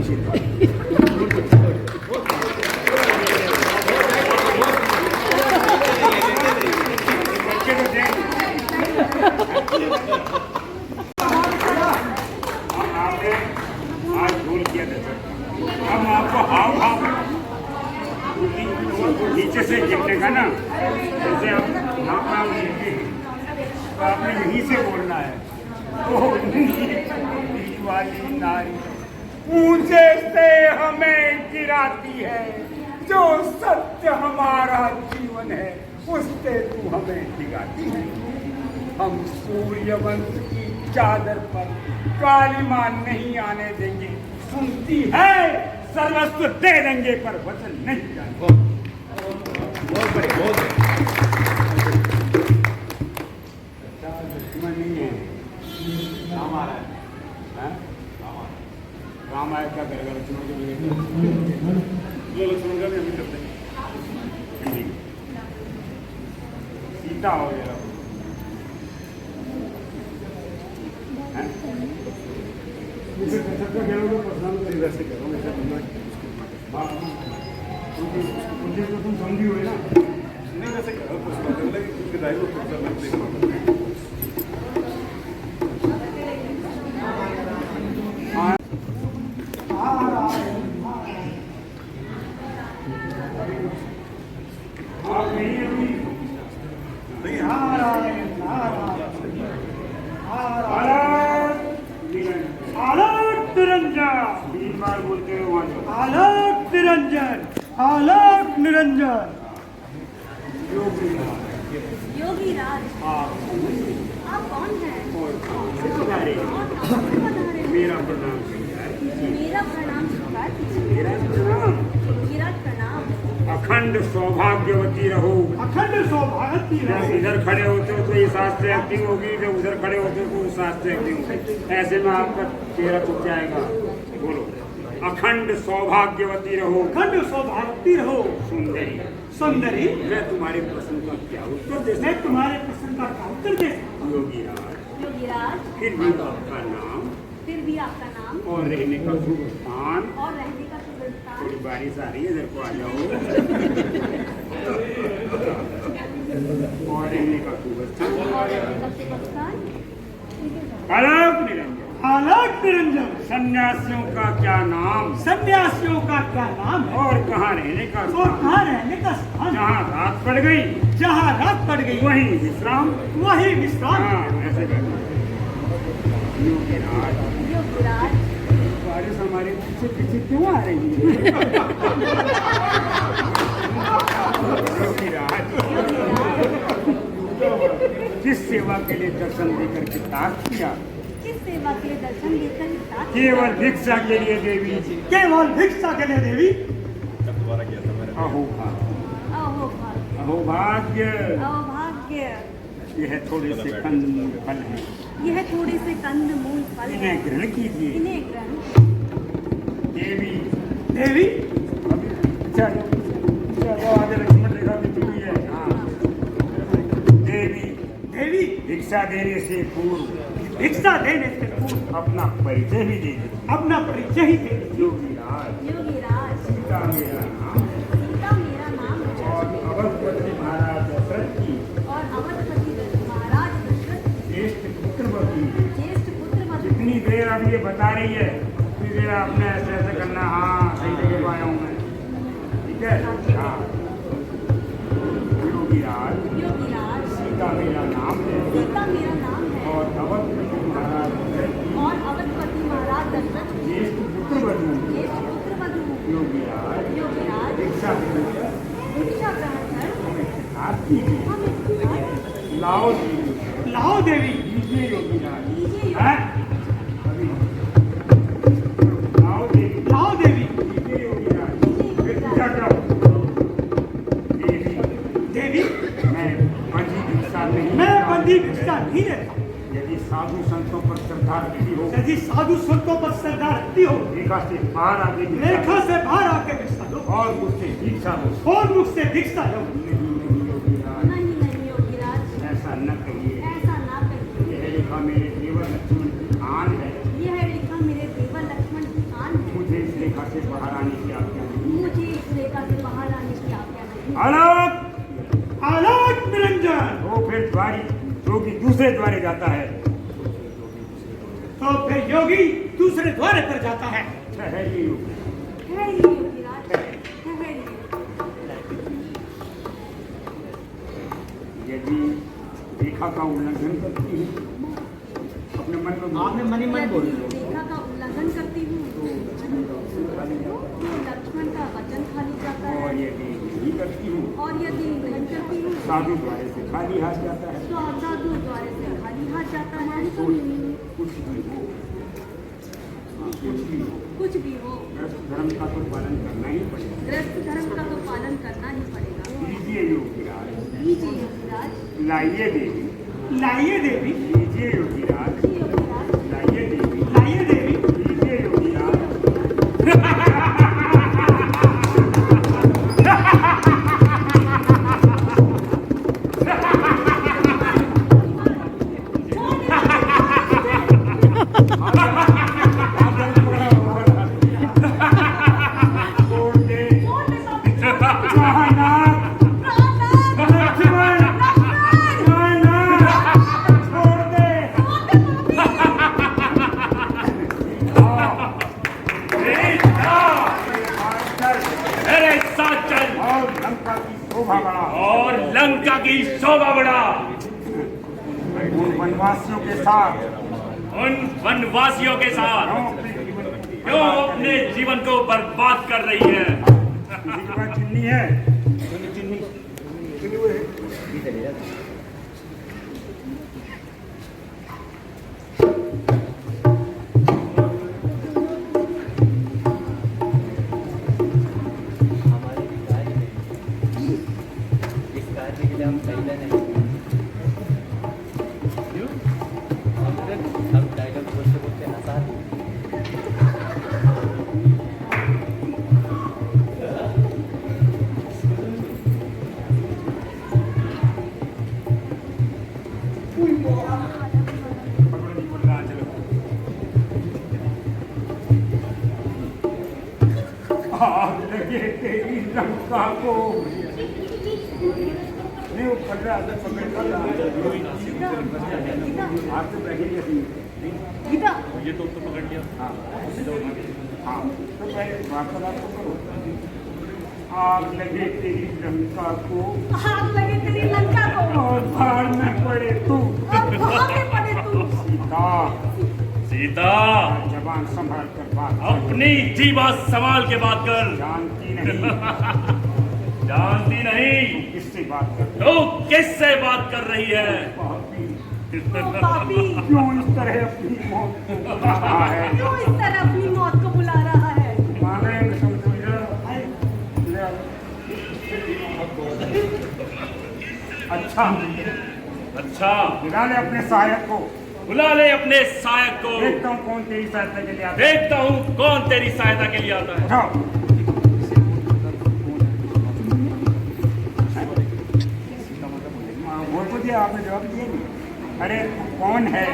B: आपने आज भूल किया था, हम आपको हाव भाव नीचे से गिरने का ना, जैसे आप नाम गिरते तो आपने यहीं से बोलना है। ओ नीच वाली नारी, ऊंचे से हमें गिराती है, जो सत्य हमारा जीवन है उससे तू हमें गिराती है। हम सूर्यवंश की चादर पर कालीमा नहीं आने देंगे। सुनती है, सर्वस्व दे देंगे पर वचन नहीं जाएंगे।
F: बहुत बड़े, बहुत बड़े।
B: दुश्मन नहीं है, राम आ रहा है, हैं? राम आया क्या करेगा? लक्ष्मण को मिलेगा, जो लक्ष्मण का भी हम करते हैं। सीता हो गया वैसे करो, वैसे तुम समझी हुए ना।
F: नहीं वैसे करो, कुछ बात है, क्योंकि डायलॉग थोड़ा सा मैं देख रहा हूँ।
B: आप नहीं है अभी?
F: नहीं
B: आलोक निरंजन, 3 बार बोलते हो वहाँ से।
C: आलोक निरंजन, आलोक निरंजन।
G: योगी राज,
B: आप
G: आप कौन हैं?
B: पधारे,
G: और कहाँ से पधारे?
B: मेरा प्रणाम स्वीकार कीजिए।
G: मेरा प्रणाम स्वीकार कीजिए।
B: मेरा प्रणाम,
G: मेरा प्रणाम
B: अखंड सौभाग्यवती रहो।
C: अखंड सौभाग्यवती
B: जब
C: रहो।
B: इधर खड़े होते हो तो इस हाथ से एक्टिंग होगी, जब उधर खड़े होते हो तो उस हाथ से एक्टिंग होगी। ऐसे में आपका चेहरा छुप जाएगा। बोलो, अखंड सौभाग्यवती रहो।
C: अखंड सौभाग्यवती रहो।
B: सुंदरी
C: सुंदरी,
B: मैं तुम्हारे प्रश्न का क्या उत्तर दे सकता
C: मैं तुम्हारे प्रश्न का क्या उत्तर दे सकता
B: हूँ? योगीराज,
G: योगीराज,
B: फिर भी आपका नाम
G: फिर भी आपका नाम
B: और रहने का शुभ स्थान।
G: और रहने का शुभ स्थान।
B: थोड़ी बारिश आ रही है, इधर को आ जाओ। और रहने का शुभ स्थान।
G: और रहने का शुभ स्थान।
B: आलोक निरंजन,
C: आलोक निरंजन,
B: सन्यासियों का क्या नाम
C: सन्यासियों का क्या नाम है
B: और कहाँ रहने का
C: और
B: स्थान?
C: कहाँ रहने का स्थान?
B: जहाँ रात पड़ गई
C: जहाँ रात पड़ गई
B: वहीं विश्राम।
C: वही विश्राम।
B: हाँ, ऐसे करना। योगीराज,
G: योगीराज,
B: बारिश हमारे पीछे पीछे क्यों आ रही है? योगीराज, किस सेवा के लिए दर्शन देकर के ताक किया?
G: किस सेवा के लिए दर्शन देकर हितार्थ
B: केवल भिक्षा के लिए देवी जी।
C: केवल भिक्षा के लिए देवी।
B: अहोभाग्य,
G: अहोभाग्य,
B: अहोभाग्य।
G: अहोभाग्य।
B: यह थोड़े से कंद फल हैं,
G: यह थोड़े से कंद मूल फल हैं।
B: इन्हें ग्रहण कीजिए।
G: इन्हें ग्रहण।
B: देवी,
C: देवी,
B: चलो चलो आगे लक्ष्मण रेखा भी चुकी है। हाँ, देवी,
C: देवी,
B: भिक्षा देने से पूर्व
C: भिक्षा देने से पूर्व
B: अपना परिचय भी दे दे।
C: अपना परिचय ही दे दे।
B: योगीराज,
G: योगीराज,
B: सीता मेरा नाम
G: सीता मेरा नाम है।
B: और अवधपति महाराज दशरथ की
G: और अवधपति महाराज दशरथ
B: ज्येष्ठ पुत्रवती।
G: ज्येष्ठ पुत्र मधु।
B: जितनी देर अब ये बता रही है उतनी देर आपने ऐसे ऐसे करना। हाँ, सही जगह आया हूँ मैं। ठीक है। हाँ, योगीराज,
G: योगीराज,
B: सीता मेरा नाम है
G: सीता मेरा नाम है।
B: और अवधपति महाराज दशरथ की
G: और अवधपति महाराज दशरथ
B: ज्येष्ठ पुत्रवती।
G: ज्येष्ठ पुत्र मधु।
B: योगीराज,
G: योगीराज,
B: भिक्षा देकर
G: भिक्षा ग्रहण कर
B: हाथ कीजिए।
G: हमें खिलाएं।
B: लाओ देवी,
C: लाओ देवी,
B: लीजिए योगीराज।
G: लीजिए
B: हैं? अभी लाओ देवी,
C: लाओ देवी,
B: लीजिए योगीराज। फिर पूजा करो। देवी,
C: देवी,
B: मैं बंधी भिक्षा नहीं
C: मैं
B: लेता हूँ।
C: बंदी भिक्षा नहीं लेता।
B: यदि साधु संतों पर श्रद्धा रखती हो,
C: यदि साधु संतों पर श्रद्धा रखती हो,
B: रेखा से बाहर आके भिक्षा
C: रेखा से बाहर आके भिक्षा दो
B: लो और मुझसे भिक्षा लो।
C: और मुझसे भिक्षा लो।
B: नहीं योगीराज,
G: नहीं नहीं योगीराज,
B: ऐसा न कहिए।
G: ऐसा ना कहिए।
B: यह रेखा मेरे देवर लक्ष्मण की आन है।
G: यह रेखा मेरे देवर लक्ष्मण की आन है।
B: मुझे इस रेखा से बाहर आने की आज्ञा नहीं।
G: मुझे इस रेखा से बाहर आने की आज्ञा नहीं।
B: आलोक,
C: आलोक निरंजन,
B: वो फिर द्वारी योगी दूसरे द्वारे जाता है।
C: तो फिर योगी दूसरे द्वारे पर जाता है।
B: ठहरिए योगी,
G: ठहरिए योगीराज, ठहरिए।
B: यदि रेखा का उल्लंघन करती है, अपने मन में
C: आपने मनी मन बोल
G: यदि रेखा का उल्लंघन करती हूँ तो लक्ष्मण का वचन खाली जाता
B: और
G: है।
B: यदि नहीं करती हूँ,
G: और यदि नहीं करती हूँ
B: साधु द्वारे से खाली हाथ जाता है।
G: तो साधु द्वारे से खाली हाथ जाता है।
B: कुछ भी हो, हाँ, कुछ भी हो,
G: कुछ भी हो,
B: गृहस्थ धर्म का तो पालन करना ही पड़ेगा।
G: गृहस्थ धर्म का तो पालन करना ही पड़ेगा।
B: लीजिए योगीराज,
G: लीजिए योगीराज,
B: लाइए देवी,
C: लाइए देवी,
B: लीजिए योगीराज,
G: लीजिए योगीराज,
B: लाइए देवी,
C: लाइए देवी,
B: लीजिए योगीराज।
A: मेरे साथ चल
B: और लंका की शोभा बढ़ा।
A: और लंका की शोभा बढ़ा।
B: उन वनवासियों के साथ
A: उन वनवासियों के साथ क्यों अपने जीवन को बर्बाद कर रही है?
B: किसी के पास चिन्नी है? चिन्नी वो है। आग लगे तेरी लंका को। नहीं वो पकड़ रहा है, पकड़ रहा है। हाथ से पहले
G: गीता
A: ये तो पकड़ लिया।
B: हाँ हाँ, तो पहले वार्तालाप तो करो। आग लगे तेरी लंका को
G: आग लगे तेरी लंका को
B: और भाड़ में पड़े तू।
G: और भाग में पड़े तू।
B: सीता
A: सीता
B: जबान संभाल कर बात कर।
A: अपनी जीवा संभाल के बात कर।
B: जानती नहीं
A: जानती नहीं
B: किससे बात कर।
A: तो किससे बात कर रही है?
B: पापी,
G: ओ पापी
B: क्यों इस तरह अपनी मौत को बुला रहा है?
G: क्यों इस तरह अपनी मौत को बुला रहा है?
B: माने समझो अच्छा
A: अच्छा
B: बुला ले अपने सहायक को।
A: बुला ले अपने सहायक को।
B: देखता हूँ कौन तेरी सहायता के लिए आता है।
A: देखता हूँ कौन तेरी सहायता के लिए आता है।
B: उठाओ। वो तो दिया आपने जवाब दिया नहीं। अरे तू कौन है?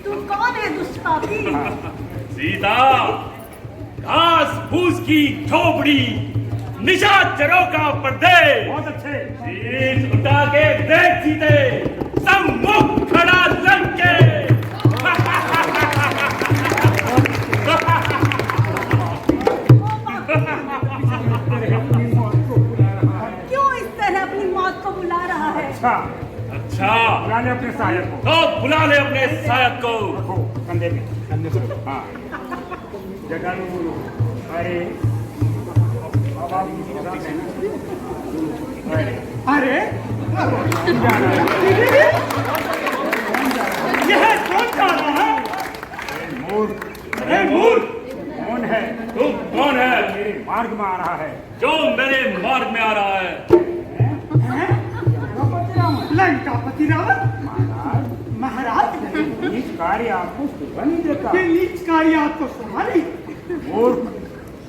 G: तू कौन है दुष्ट पापी?
A: सीता घास फूस की झोपड़ी निशाचरों का पर्दे
B: बहुत अच्छे।
A: शीश उठा के देख सीते सम्मुख खड़ा लंके।
G: क्यों इस तरह अपनी मौत को बुला रहा है?
B: अच्छा
A: अच्छा
B: बुला ले अपने सहायक को।
A: तो बुला ले अपने सहायक को।
B: रखो कंधे पे। हाँ जगह में बोलो। अरे अब आप मुझे बता देना। अरे
C: यह कौन जा रहा है?
B: मूर्ख
A: अरे मूर्ख
B: कौन है?
A: तू कौन है
B: मेरे मार्ग में आ रहा है।
A: जो मेरे मार्ग में आ रहा है?
C: लंकापति रावण
B: महाराज
C: महाराज
B: इस कार्य आपको शोभा नहीं देता।
C: ये नीच कार्य आपको शोभा नहीं।
B: मूर्ख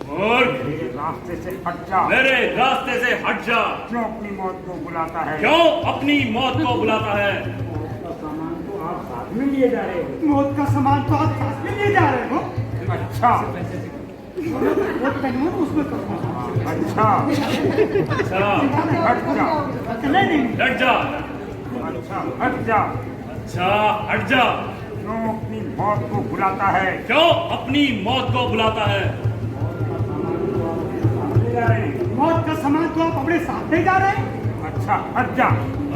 A: मूर्ख
B: मेरे रास्ते से हट जा।
A: मेरे रास्ते से हट जा।
B: क्यों अपनी मौत को बुलाता है?
A: क्यों अपनी मौत को बुलाता है?
B: मौत का सामान तो आप साथ में लिए जा रहे हो।
C: मौत का सामान तो आप साथ में ले जा रहे हो।
B: अच्छा
C: वो पहनूं उसमें करूंगा।
B: अच्छा
A: अच्छा
B: हट जा।
C: नहीं
A: हट जा।
B: अच्छा हट जा।
A: अच्छा हट जा।
B: क्यों अपनी मौत को बुलाता है?
A: क्यों अपनी मौत को बुलाता है?
B: ले जा रहे हैं।
C: मौत का सामान तो आप अपने साथ ले जा रहे हैं।
B: अच्छा हट जा।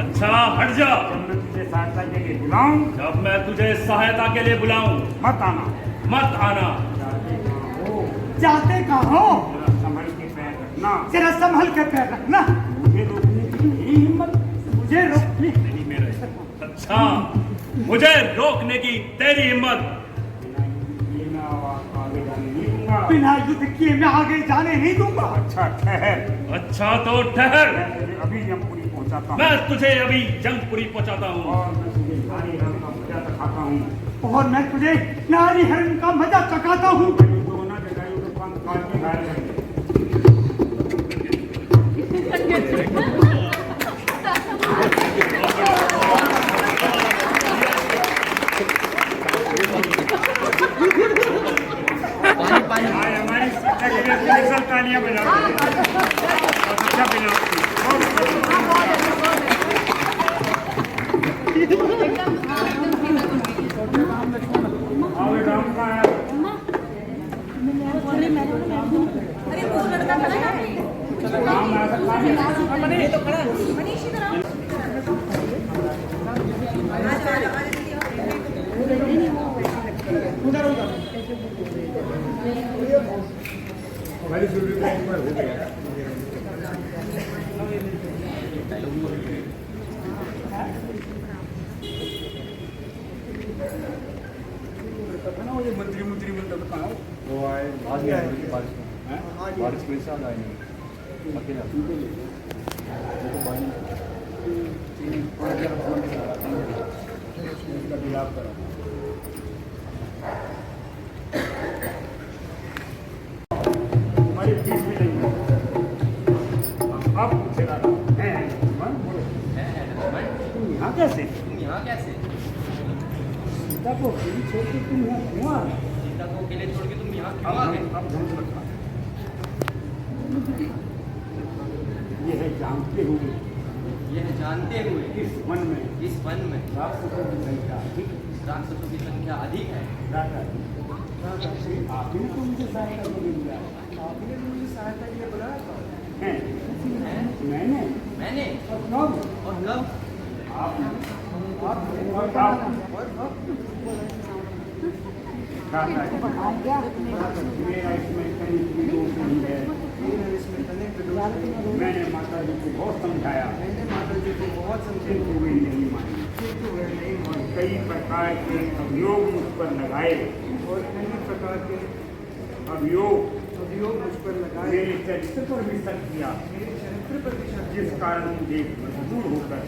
A: अच्छा हट जा।
B: जब मैं तुझे सहायता के लिए बुलाऊं
A: जब मैं तुझे सहायता के लिए बुलाऊं
B: मत आना।
A: मत आना।
C: जाते कहाँ हो?
B: जरा संभल के पैर रखना।
C: जरा संभल के पैर रखना।
B: मुझे रोकने की मेरी हिम्मत
C: मुझे रोकने
A: नहीं मेरे। अच्छा मुझे रोकने की तेरी हिम्मत।
B: ये मैं आगे जाने नहीं दूंगा।
C: बिना युद्ध किए मैं आगे जाने नहीं दूंगा।
B: अच्छा ठहर।
A: अच्छा तो ठहर।
B: मैं तुझे अभी जमपुरी पहुंचाता हूँ।
A: मैं तुझे अभी जंगपुरी पहुंचाता हूँ
B: और मैं तुझे नारी रंग का मजा दिखाता हूँ।
C: और मैं तुझे नारी हरण का मजा चखाता हूँ।
B: दोनों जगह तो काम काट के घायल करेंगे। आज हमारी शिक्षा के लिए मिसल तालियां बजाओ। अच्छा बजाओ। आओ राम का है।
G: अरे वो लड़का खड़ा है।
B: राम आ सकता है।
G: ये तो खड़ा है। मनीष इधर आओ।
B: हमारी सूर्य का एक बार हो गया। ये मंत्री मंत्री बनता तो कहाँ हो?
F: वो आए आज गया है बारिश में। बारिश की वजह से आज आए नहीं अकेला।
B: उसका विलाप करा। हमारी फीस भी नहीं है। अब पूछेगा तुम यहाँ कैसे? सीता को अकेली छोड़ के तुम यहाँ क्यों आ रहे?
H: सीता को अकेले छोड़ के तुम यहाँ क्यों आ गए?
B: अब ढंग से बता। जानते हुए इस वन में राक्षसों की संख्या अधिक है। राजा आपने तो मुझे सहायता के लिए बुलाया।
F: आपने मुझे सहायता के लिए बुलाया था।
B: हैं? मैंने और कब? आपने और राजा मेरा इसमें कहीं भी दोष नहीं है। मैंने माता जी को बहुत समझाया, किंतु वे नहीं मानी। और कई प्रकार के अभियोग मुझ पर लगाए मेरे चरित्र पर भी शक किया, जिस कारण मुझे मजबूर होकर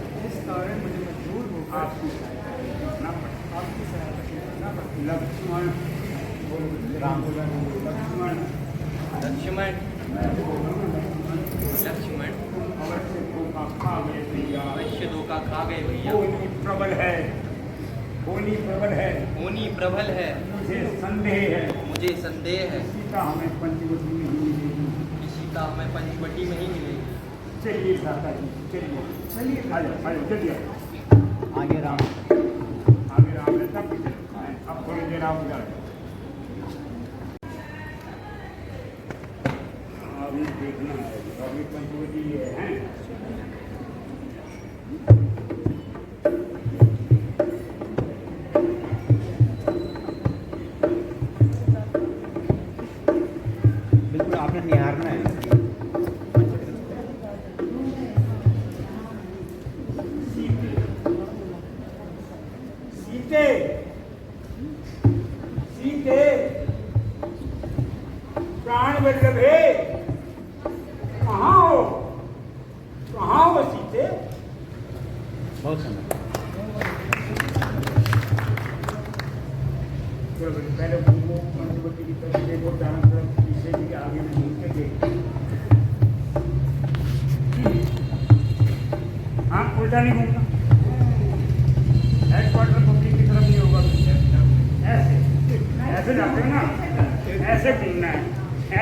B: आपकी सहायता करना पड़ा। लक्ष्मण
H: अवश्य धोखा खा गए भैया।
B: होनी प्रबल है। मुझे संदेह है सीता हमें पंचवटी में ही मिलेगी।
H: में ही मिलेगी।
B: चलिए भ्राता जी, चलिए आ जाओ चलिए। आगे राम है सब कुछ। अब थोड़ी देर आप हो जाए। अभी देखना है, अभी पंचवटी ये है।
I: बिल्कुल आपने निहारना है।
B: सीते प्राण वल्लभे कहाँ हो सीते?
I: बहुत समय
B: पहले घूमो, पंचवटी की तरफ देखो, चारों तरफ पीछे भी आगे में घूम के देखो। हाँ, उल्टा नहीं घूमना। हेडक्वार्टर पब्लिक की तरफ नहीं होगा, ऐसे जाते हो ना, ऐसे घूमना है,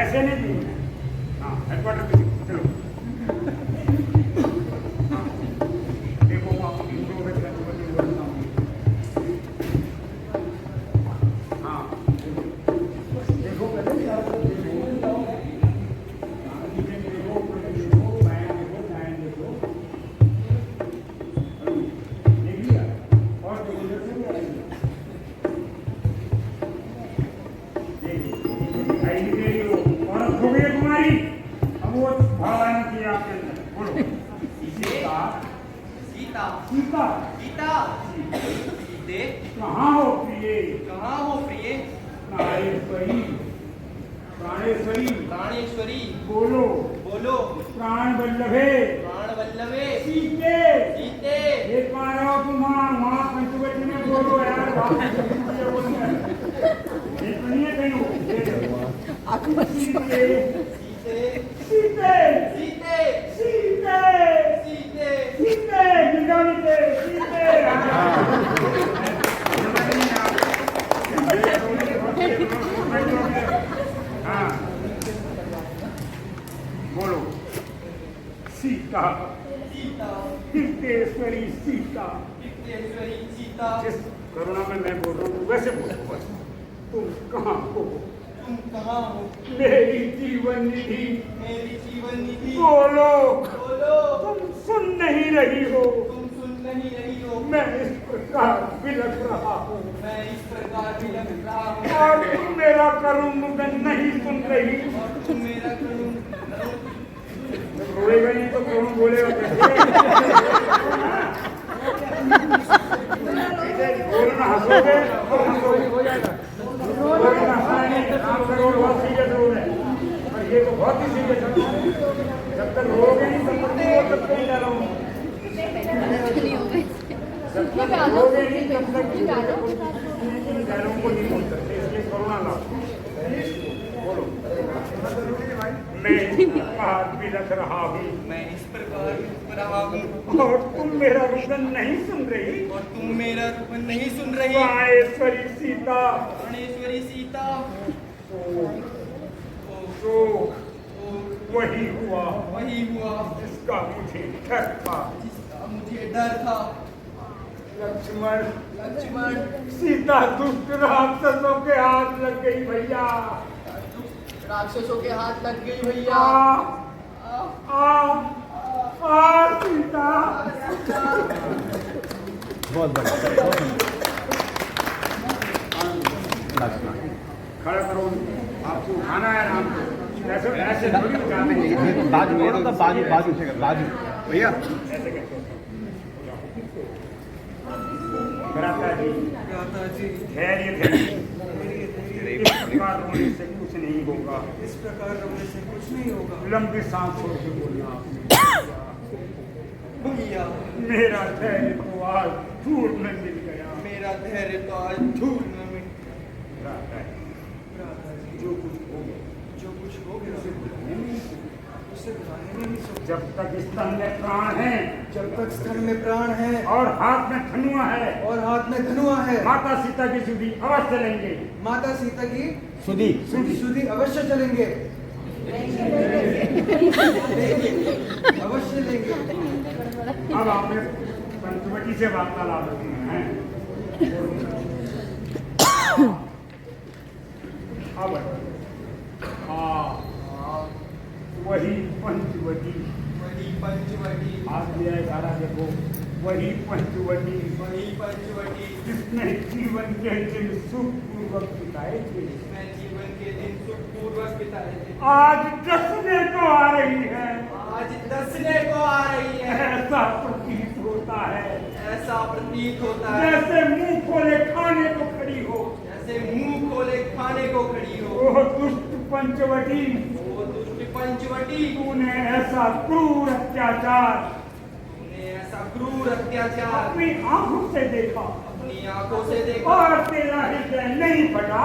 B: ऐसे नहीं घूमना है। हाँ, हेडक्वार्टर पे चलो। हाँ, देखो वहाँ हिंदू में छत्रपति बोलता हूँ। हाँ, देखो पहले चारों तरफ देखो, नीचे देखो, ऊपर देखो, बाएं देखो, दाएं देखो। देख लिया? और देखो इधर से भी आएंगे। औरत हो गई तुम्हारी, अब वो भगवान की आपके अंदर बोलो। सीता कहाँ हो प्रिय? प्राणेश्वरी बोलो प्राण वल्लभे सीते। ये पारो तुम्हारा वहाँ पंचवटी में बोलो यार, नहीं है कहीं हाँ बोलो सीता कीर्तेश्वरी सीता। जिस करुणा में मैं बोल रहा हूँ वैसे बोलो बस। तुम कहाँ हो? मेरी जीवन निधि बोलो। तुम सुन नहीं रही हो। मैं इस प्रकार बिलख रहा हूँ और तुम मेरा करुण मुदन नहीं सुन रही। रोएगा नहीं तो कौन बोलेगा? बोलना हंसोगे तो हंसोगे हो जाएगा। बहुत सीरियस रोल है और ये तो बहुत ही सीरियस है। जब तक रोगे नहीं तब तक नहीं बोल सकते हैं। जब तक रोगे नहीं तब तक पैरों को नहीं बोल सकते, इसलिए करुणा लाओ। बोलो मैं इस प्रकार बिलख रहा हूँ और तुम मेरा रुदन नहीं सुन रही। प्राणेश्वरी सीता। वही हुआ
H: वही हुआ
B: जिसका मुझे डर था।
H: जिसका मुझे डर था।
B: लक्ष्मण
H: लक्ष्मण
B: सीता दुष्ट राक्षसों के हाथ लग गई भैया।
H: राक्षसों के हाथ लग गई
B: आ
H: भैया।
B: आ आ सीता।
I: बहुत बढ़िया, बहुत सुंदर।
B: खड़ा करो, आपको उठाना है राम को। ऐसे ऐसे थोड़ी उठाते हैं।
I: ये तो बाजू में तो बाजू बाजू बाजू भैया।
B: ऐसे करके भ्राता जी धैर्य धैर्य। इस प्रकार रोने से कुछ नहीं होगा।
F: इस प्रकार रोने से कुछ नहीं होगा।
B: लंबी सांस छोड़ के बोलना।
H: भैया
B: मेरा धैर्य तो आज धूल में मिल गया।
H: मेरा धैर्य तो आज धूल में मिट
B: भ्राता जी, जो कुछ हो गया
F: जो कुछ हो गया उसे बुलाने में नहीं सोचा।
B: जब तक स्तन में प्राण है,
F: जब तक स्तन में प्राण है
B: और हाथ में धनुआ है,
F: और हाथ में धनुआ है,
B: माता सीता की सुधी अवश्य लेंगे।
F: माता सीता की
I: सुधी
F: सुधी अवश्य चलेंगे। अवश्य लेंगे।
B: अब आपने पंचवटी से वार्तालाप रखना है। अब वही पंचवटी।
H: वही पंचवटी।
B: आप मेरा इशारा देखो, वही पंचवटी।
H: वही पंचवटी
B: जिसने जीवन के दिन सुखपूर्वक बिताए थे,
H: मैं जीवन के दिन सुखपूर्वक बिताए थे।
B: आज डसने को आ रही है।
H: आज दसने को आ रही है।
B: ऐसा प्रतीत होता है
H: ऐसा प्रतीत होता है
B: जैसे मुंह खोले खाने को खड़ी हो।
H: जैसे मुंह खोले खाने को खड़ी हो।
B: ओह दुष्ट पंचवटी,
H: वो दुष्ट पंचवटी,
B: तूने ऐसा क्रूर अत्याचार
H: तूने ऐसा क्रूर अत्याचार
B: अपनी आंखों से देखा
H: अपनी आंखों से देखा।
B: और तेरा हृदय नहीं फटा।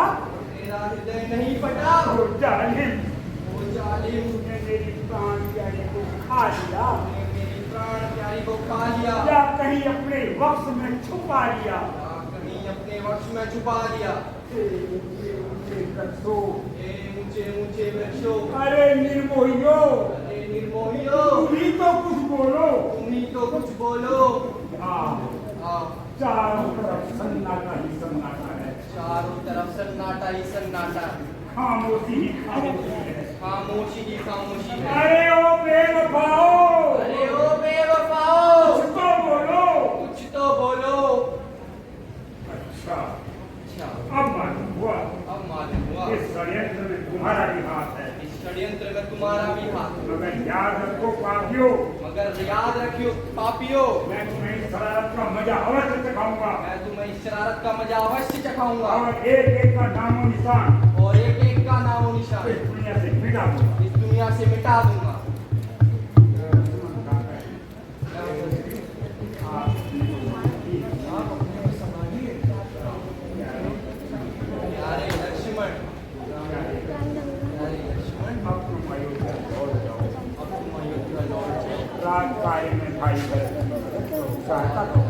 H: मेरा हृदय नहीं फटा।
B: तो जालिम,
H: वो जालिम
B: तूने मेरी प्राण प्यारी को खा लिया
H: ने मेरी प्राण प्यारी को खा लिया।
B: या कहीं अपने वक्ष में छुपा लिया।
H: या कहीं अपने वक्ष में छुपा लिया। ए ऊंचे ऊंचे वृक्षों,
B: अरे निर्मोहियो,
H: अरे निर्मोहियो,
B: तुम ही तो कुछ बोलो।
H: तुम ही तो कुछ बोलो। आओ,
B: चारों तरफ सन्नाटा ही सन्नाटा है।
H: चारों तरफ सन्नाटा ही सन्नाटा है।
B: खामोशी ही खामोशी है।
H: खामोशी ही खामोशी है।
B: अरे ओ बेवफाओ,
H: अरे ओ बेवफाओ,
B: कुछ तो बोलो।
H: कुछ तो बोलो।
B: अच्छा,
H: अच्छा,
B: अब मालूम हुआ
H: अब मालूम हुआ
B: इस षड्यंत्र में तुम्हारा भी हाथ है।
H: इस षड्यंत्र में तुम्हारा भी हाथ।
B: मगर याद रखो पापियों,
H: मगर याद रखियो पापियों,
B: मैं तुम्हें इस शरारत का मजा अवश्य चखाऊंगा।
H: मैं तुम्हें इस शरारत का मजा अवश्य चखाऊंगा।
B: और एक एक का नामो निशान
H: और एक एक का नामो निशान
B: इस दुनिया से मिटा दूंगा।
H: इस दुनिया से मिटा दूंगा। प्यारे लक्ष्मण, प्यारे लक्ष्मण,
B: अब तुम अयोध्या लौट जाओ।
H: अब तुम अयोध्या लौट जाओ।
B: राज कार्य में भाई सहायता करो।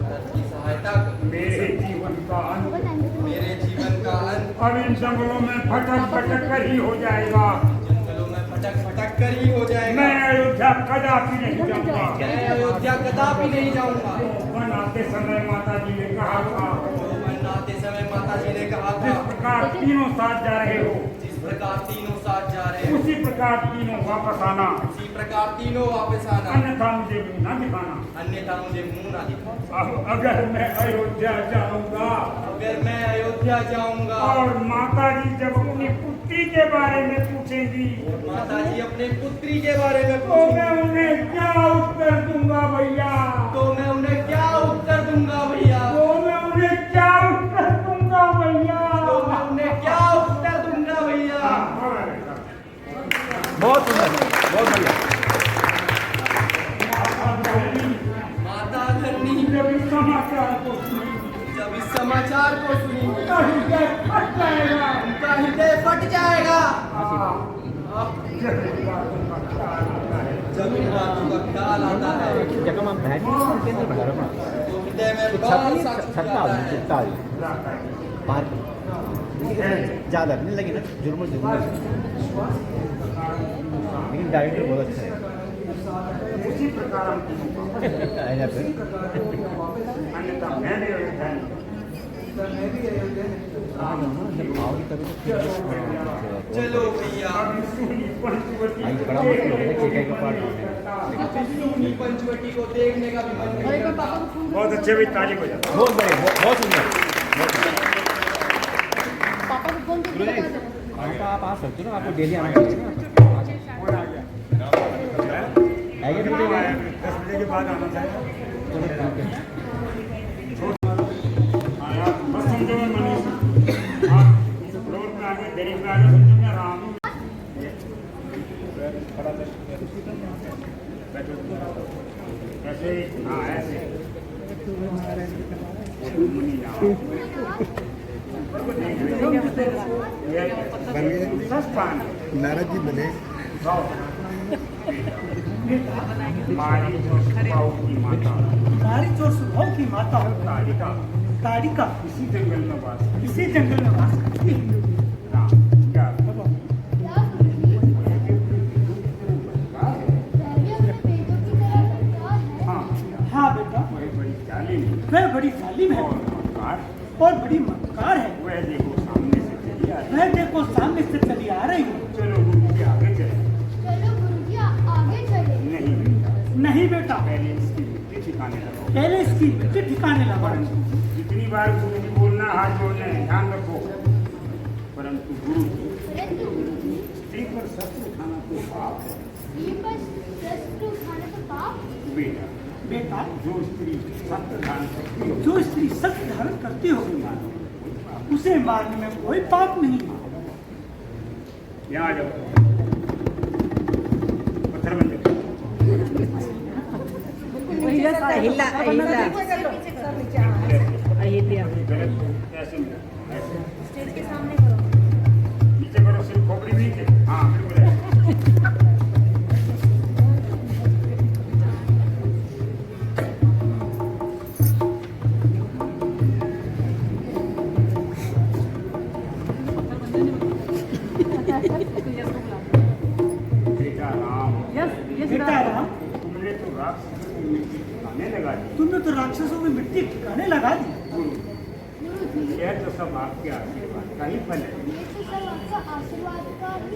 H: भरत की सहायता करो।
B: मेरे जीवन का अंत
H: मेरे जीवन का अंत
B: अब इन जंगलों में भटक भटक कर ही हो जाएगा।
H: जंगलों में भटक भटक कर ही हो जाएगा।
B: मैं अयोध्या कदापि नहीं जाऊंगा।
H: मैं अयोध्या कदापि नहीं जाऊंगा।
B: वन आते समय माता जी ने कहा था,
H: जो मन आते समय माता जी ने कहा
B: जिस
H: था,
B: प्रकार तीनों साथ जा रहे हो,
H: जिस प्रकार तीनों साथ जा रहे हैं
B: उसी प्रकार तीनों वापस आना।
H: उसी प्रकार तीनों वापस आना।
B: अन्यथा मुझे मुंह न दिखाना।
H: अन्यथा मुझे मुंह ना दिखा।
B: अब अगर मैं अयोध्या जाऊंगा
H: अगर मैं अयोध्या जाऊंगा
B: और माता जी जब अपनी पुत्री के बारे में पूछेंगी
H: माता जी अपने पुत्री के बारे में
B: तो मैं
H: पूछेंगी,
B: उन्हें क्या उत्तर दूंगा भैया?
H: तो मैं उन्हें क्या उत्तर दूंगा भैया?
B: तो मैं उन्हें क्या उत्तर दूंगा भैया?
H: तो मैं उन्हें क्या उत्तर दूंगा भैया?
I: बहुत सुंदर, बहुत बढ़िया।
H: माता धरनी
B: जब इस समाचार को सुनी
H: जब इस समाचार को सुनी
B: उनका हृदय फट जाएगा।
H: उनका हृदय फट जाएगा। अब
B: जब इस बातों का ख्याल आता है,
H: जब इन बातों का ख्याल आता है
I: जगह में बैठ के अंदर बना रहा हूं।
H: तो हृदय में
I: छत
H: बाल
I: नहीं,
H: सा
I: छत
H: छूट
I: का
H: जाता है।
I: छुपता है
B: जाता है।
I: बाहर ज्यादा नहीं लगी ना जुर्म जुर्म। डायरेक्टर बहुत अच्छा है
B: उसी प्रकार हम तीनों का
I: आएगा फिर
B: अन्यथा मैं भी अयोध्या नहीं।
H: चलो भैया
I: आई बड़ा मुश्किल है कि का पार्ट
H: पंचवटी को देखने का भी मन नहीं करता।
B: बहुत अच्छे भी ताली बजा।
I: बहुत बढ़िया बहुत सुंदर आप आ सकते हो ना, आपको डेली आना चाहिए ना। आएगा फिर
B: 10 बजे के बाद आना चाहिए। बस समझो मनीष, आप रोड पे आगे गरीब पे आगे समझो मैं आराम ऐसे। हाँ ऐसे
F: नारद जी बने
B: हमारी जो सुबाऊ की माता
C: हमारी जो सुबह की माता
B: तारिका
C: तारिका
B: इसी जंगल में वास
C: इसी जंगल में वास करती है।
B: राम क्या हाँ
C: हाँ बेटा,
B: वह बड़ी जालिम
C: वह बड़ी जालिम है
B: और मक्कार
C: और बड़ी मक्कार है।
B: वह देखो सामने से चली आ रही
C: वह देखो सामने से चली आ रही है।
B: चलो गुरु जी आगे चले। नहीं बेटा,
C: नहीं बेटा,
B: पहले इसकी मिट्टी ठिकाने लगाओ।
C: पहले इसकी मिट्टी ठिकाने लगाओ।
B: परंतु जितनी बार गुरु जी बोलना हाथ जोड़ना है ध्यान रखो। परंतु गुरु जी स्त्री पर शस्त्र उठाना तो पाप है बेटा।
C: बेटा,
B: जो स्त्री शस्त्र धारण करती हो
C: जो स्त्री शस्त्र धारण करती हो उसे मारने में कोई पाप नहीं।
B: यहाँ आ जाओ, पत्थर बन जाओ। गलत ऐसे ऐसे नीचे करो, सिर्फ खोपड़ी भी नीचे। हाँ बिल्कुल ऐसे। बेटा राम,
C: बेटा राम,
B: तुमने तो राक्षसों को मिट्टी ठिकाने लगा दी।
C: तुमने तो राक्षसों में मिट्टी ठिकाने लगा दी।
B: गुरु, यह तो सब आपके आशीर्वाद का ही फल है।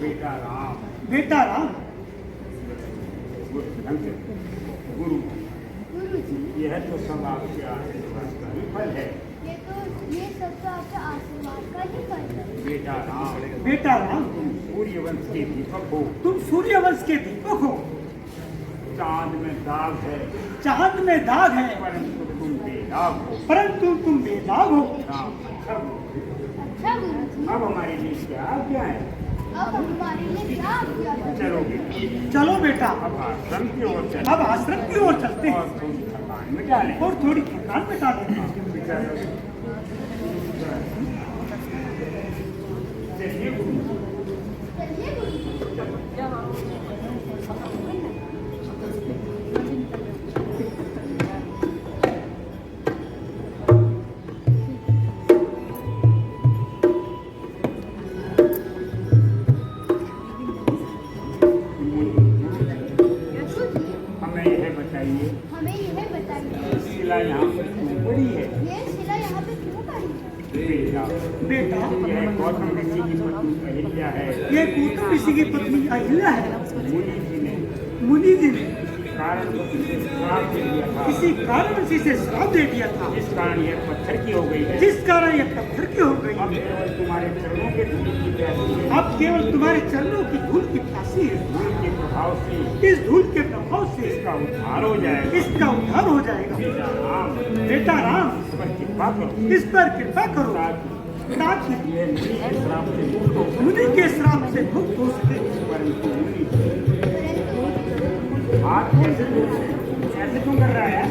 B: बेटा राम,
C: बेटा राम,
B: गुरु ढंग से। गुरु, यह तो सब आपके आशीर्वाद का ही फल है। बेटा राम,
C: बेटा राम,
B: तुम सूर्यवंश के दीपक हो।
C: तुम सूर्यवंश के दीपक हो।
B: चांद में दाग है
C: चांद में दाग है
B: परंतु तुम बेदाग हो।
C: परंतु तुम बेदाग हो।
B: राम, अब हमारे लिए क्या है? चलो बेटा,
C: चलो बेटा,
B: अब आश्रम की ओर चले
C: अब आश्रम की ओर चलते हैं
B: और थोड़ी थकान मिटा लें।
C: और थोड़ी थकान मिटा देते हैं।
B: चलिए गुरु, हमें यह बताइए शिला यहाँ पर क्यों पड़ी है? बेटा,
C: बेटा,
B: यह गौतम ऋषि की पत्नी अहिल्या है।
C: ये गौतम ऋषि की पत्नी अहिल्या है।
B: मुनि जी ने
C: कारण
B: श्राप दे दिया था।
C: किसी कारण से श्राप दे दिया था,
B: जिस कारण यह पत्थर की हो गई है।
C: जिस कारण ये पत्थर की हो गई।
B: अब केवल तुम्हारे चरणों के धूल की प्यासी है।
C: अब केवल तुम्हारे चरणों की धूल की प्यासी है।
B: धूल के प्रभाव से
C: इस धूल के प्रभाव से
B: इसका उद्धार हो जाएगा।
C: इसका उद्धार हो जाएगा।
B: बेटा राम,
C: बेटा राम,
B: इस पर कृपा करो
C: इस पर कृपा करो ताकि
B: यह मुनि के श्राप से मुक्त हो।
C: मुनि के श्राप से मुक्त हो सके।
B: परंतु मुनि हाथ कैसे क्यों कर रहा है?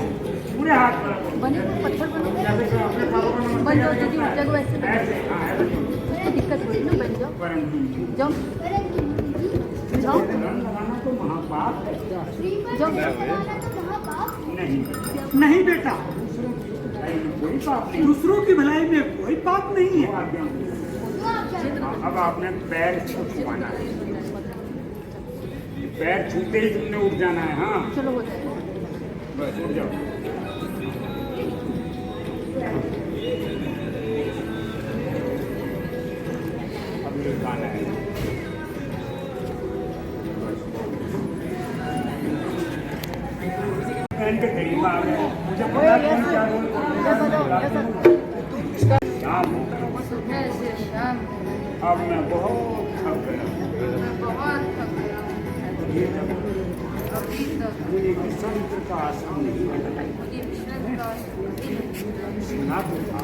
B: पूरे हाथ पर
G: बने तो पत्थर बने
B: जैसे कि अपने पापों को नमस्ते
G: बन जाओ दीदी,
B: करता है।
G: जगह वैसे बन
B: ऐसे, हाँ, ऐसे करो।
G: दिक्कत थोड़ी ना, बन जाओ
B: परंतु
G: जाओ जाओ
B: रंग लगाना तो महापाप है।
G: जाओ।
B: नहीं,
C: नहीं बेटा,
B: भलाई में कोई पाप नहीं।
C: दूसरों की भलाई में कोई पाप नहीं है।
B: आज्ञा दो। अब आपने पैर इसको छुपाना है। पैर छूते ही तुमने उठ जाना है। हाँ
G: चलो हो जाएगा।
B: बस उठ जाओ। अब ये गाना है। बहन के करीब आ गए। मुझे पता नहीं क्या रोल शाम हो गई।
G: ऐसे शाम
B: अब मैं बहुत थक गया।
G: मैं बहुत थक गया हूँ।
B: ये तक
G: अभी तक
B: मुझे विश्वामित्र का आश्रम नहीं मिला।
G: मुझे विश्राम का
B: सुना तो था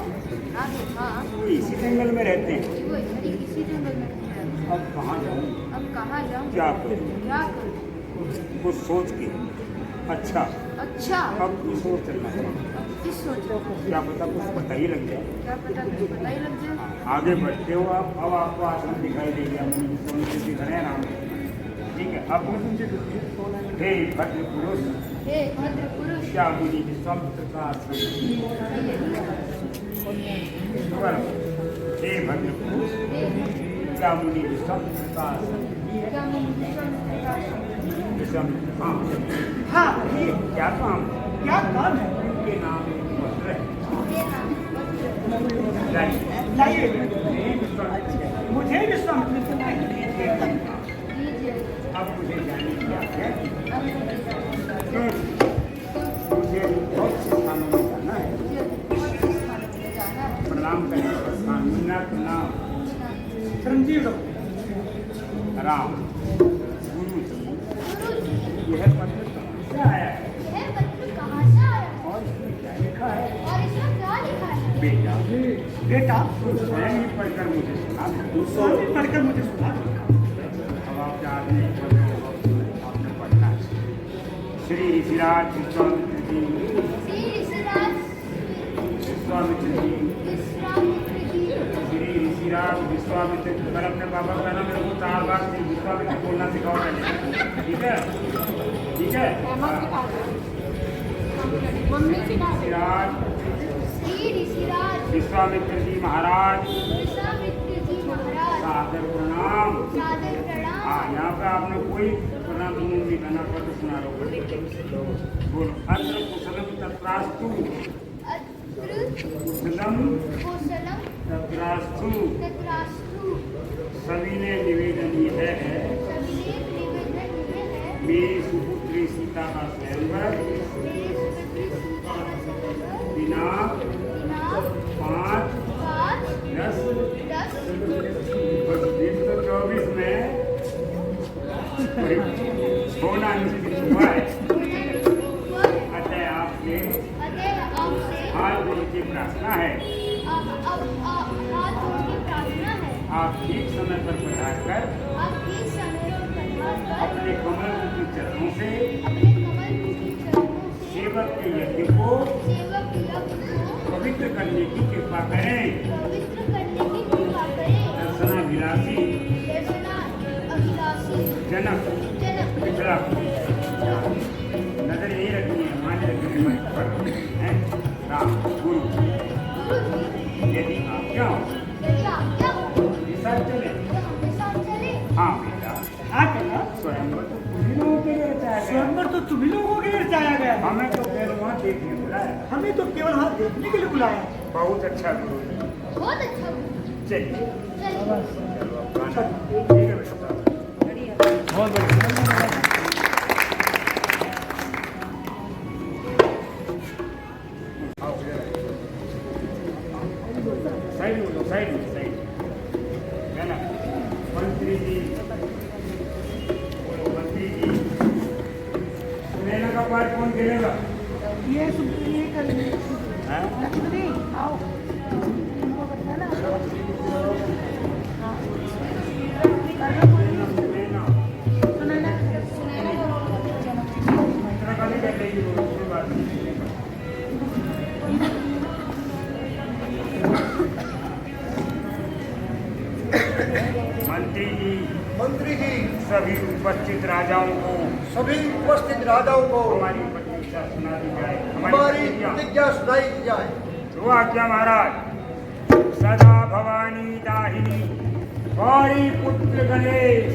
G: ना तो था
B: वो इसी जंगल में रहते हैं।
G: कि वो इधर किसी जंगल में नहीं रहता।
B: अब कहाँ जाऊँ,
G: अब कहाँ जाऊँ,
B: क्या करूँ,
G: क्या करूँ?
B: कुछ सोच के। अच्छा
G: अच्छा
B: अब कुछ और चलना है।
G: अब किस सोचो,
B: क्या पता कुछ पता ही लग जाए।
G: क्या पता कुछ पता ही लग जाए।
B: आगे बढ़ते हो आप। अब आपको आश्रम दिखाई दे गया। मुझे घर है नाम। ठीक है। अब हे भद्र पुरुष,
G: हे भद्र पुरुष,
B: क्या मुझे विश्वामित्र का आश्रम। हे भद्र पुरुष, क्या मुझे विश्वामित्र का आश्रम।
G: क्या मुझे विश्वामित्र का
B: विश्वामित्र हाँ
C: हाँ ये
B: क्या काम,
C: क्या काम है?
B: उनके नाम भद्र है।
C: लाइए
B: हे विश्वामित्र।
C: मुझे विश्वामित्र से लाइए।
G: दीजिए।
B: अब मुझे जाने की आज्ञा है।
G: अब मुझे जाना है।
B: मुझे बहुत से स्थानों में जाना है।
G: मुझे बहुत से स्थानों में जाना है।
B: प्रणाम करने का स्थान मुन्ना प्रणाम।
C: चिरंजीव
B: राम गुरु जी, यह पत्र कहाँ से आया है
G: यह पत्र कहाँ से आया है
B: और इसमें क्या लिखा है।
G: और इसमें क्या लिखा है?
B: बेटा
C: बेटा
B: तुम स्वयं ही पढ़कर मुझे सुना दो।
C: स्वामी पढ़कर मुझे सुना।
B: अब आप जानते हैं आपने पढ़ना है। श्री ऋषिराज विश्वामित्र जी,
G: श्री ऋषिराज
B: विश्वामित्र जी,
G: विश्वामित्र जी,
B: श्री ऋषिराज विश्वामित्र। पर अपने पापा का नाम मेरे को 4 बार श्री विश्वामित्र बोलना सिखाओ पहले। ठीक है, ठीक है। ऋषिराज
G: श्री ऋषिराज
B: विश्वामित्र जी महाराज,
G: विश्वामित्र जी महाराज,
B: सादर प्रणाम।
G: सादर प्रणाम।
B: हाँ, यहाँ पे आपने कोई प्रणाम नहीं करना। पढ़ सुना रहा बोलो। अत्र कुशलम तत्रास्तु,
G: अत्र
B: कुशलम
G: कुशलम
B: तत्रास्तु।
G: तत्रास्तु।
B: सविनय निवेदन ये है,
G: सविनय निवेदन ये है,
B: मेरी सुपुत्री सीता का स्वयंवर
G: मेरी सुपुत्री सीता का स्वयंवर
B: बिना
G: बिना
B: 5,
G: 5,
B: 10
G: 10
B: दिन तो 24 में होना निश्चित हुआ है। अतः आपसे हाथ जोड़ के प्रार्थना है, आप ठीक समय पर पधार कर अपने कमल की चरणों से सेवक के यज्ञ को पवित्र करने की कृपा करें। दर्शनाभिलाषी जनक पिछड़ा नजर यही रखनी है, मान रखनी है पर है राम गुरु। यदि आज्ञा हो विसर्जन चले। हाँ बेटा,
C: हाँ बेटा,
B: स्वयंवर तो तुम्ही लोगों के लिए रचाया गया।
C: स्वयंवर तो तुम्ही लोगों के लिए रचाया गया है।
B: हमें तो केवल वहाँ देखने बुलाया।
C: हमें तो केवल हाथ देखने के लिए बुलाया।
B: बहुत अच्छा गुरु जी।
G: बहुत अच्छा।
B: चलिए
G: चलिए।
B: चलो अब गाना ठीक है बेटा।
I: बहुत बढ़िया।
B: साइड में साइड है ना। मंत्री जी बोलो, मंत्री जी सुनैना का पाठ कौन खेलेगा।
C: ये कर
B: हैं?
C: लक्ष्मी आओ, इनको बताना।
B: सुनैना
C: सुनैना
B: इतना कभी कर लेगी वो, कोई बात नहीं। मंत्री जी सभी उपस्थित राजाओं को हमारी प्रतिज्ञा सुना दी जाए।
H: हमारी प्रतिज्ञा सुनाई दी जाए।
B: जो आज्ञा महाराज। सदा भवानी दाहिनी गौरी पुत्र गणेश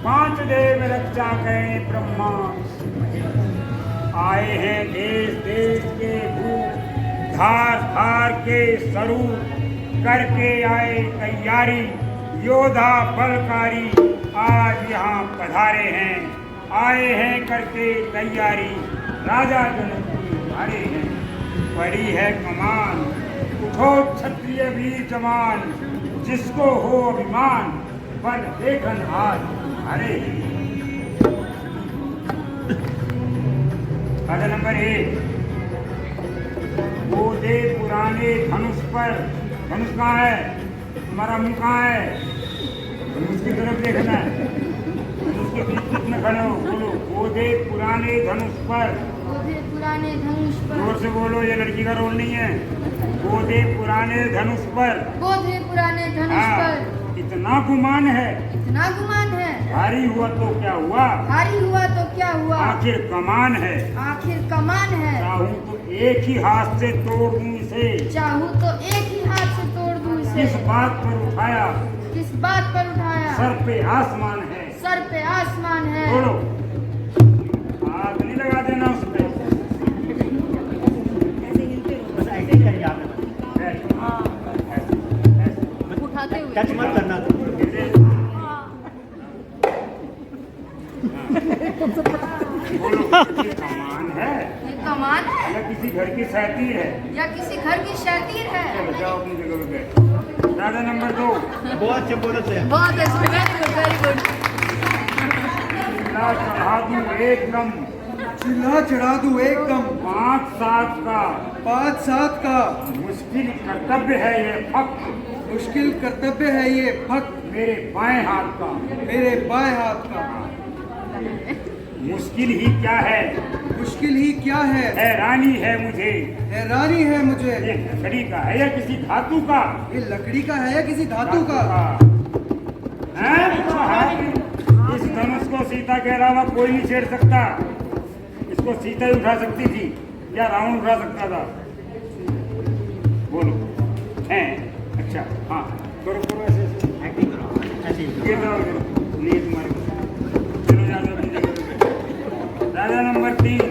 B: पांच देव रक्षा करें ब्रह्मा। आए हैं देश देश के भूत, धार धार के स्वरूप, करके आए तैयारी, योद्धा बलकारी आज यहाँ पधारे हैं। आए हैं करके तैयारी, राजा जनक की भारे हैं। बड़ी है कमान, उठो क्षत्रिय वीर जवान, जिसको हो अभिमान, बल देखन आज तुम्हारे। कथा नंबर 1, वो दे पुराने धनुष पर। धनुष कहाँ है? तुम्हारा मुंह कहाँ है? धनुष की तरफ देखना है। धनुष के बीच में खड़े हो, बोलो वो दे पुराने धनुष पर।
E: पुराने धनुष पर।
B: जोर से बोलो, ये लड़की का रोल नहीं है। वो दे पुराने धनुष पर।
E: बोधे पुराने धनुष पर।
B: इतना गुमान है,
E: इतना गुमान है।
B: भारी हुआ तो क्या हुआ,
E: भारी हुआ तो क्या हुआ,
B: आखिर कमान है।
E: आखिर कमान है।
B: चाहूं तो एक ही हाथ से तोड़ दूं इसे,
E: चाहूं तो एक ही हाथ से तोड़ दूं इसे।
B: किस बात पर उठाया,
E: किस बात पर उठाया,
B: सर पे आसमान है।
E: सर पे आसमान है।
B: बोलो, हाथ नहीं लगा देना उस पे।
I: बस ऐसे ही करिए आप,
G: उठाते हुए
I: टच मत करना।
B: बोलो, ये कमान है
E: ये कमान
B: या किसी घर की सैतीर है?
E: या किसी घर की शैतीर है।
B: चलो जाओ अपनी जगह पे बैठो। राजा नंबर 2,
I: बहुत अच्छे बोलते हैं।
G: बहुत अच्छे, वेरी गुड वेरी गुड।
B: चिल्ला चढ़ा दूं एकदम,
F: चिल्ला चढ़ा दूं एकदम,
B: 5-7 का
F: 5-7 का
B: मुश्किल कर्तव्य है ये फक्त,
F: मुश्किल कर्तव्य है ये फक्त
B: मेरे बाएं हाथ का।
F: मेरे बाएं हाथ का।
B: मुश्किल ही क्या है,
F: मुश्किल ही क्या है,
B: हैरानी है मुझे।
F: हैरानी है मुझे।
B: ये लकड़ी का है या किसी धातु का?
F: ये लकड़ी का है या किसी धातु का?
B: हैं? इस धनुष को सीता के अलावा कोई नहीं छेड़ सकता। इसको सीता ही उठा सकती थी या रावण उठा सकता था? बोलो हैं? अच्छा हाँ, करो करो ऐसे
I: एक्टिंग करो, ऐसे ही
B: ये जाओ, नहीं तुम्हारे चलो जाओ अपनी जगह पे बैठो। राजा नंबर 3,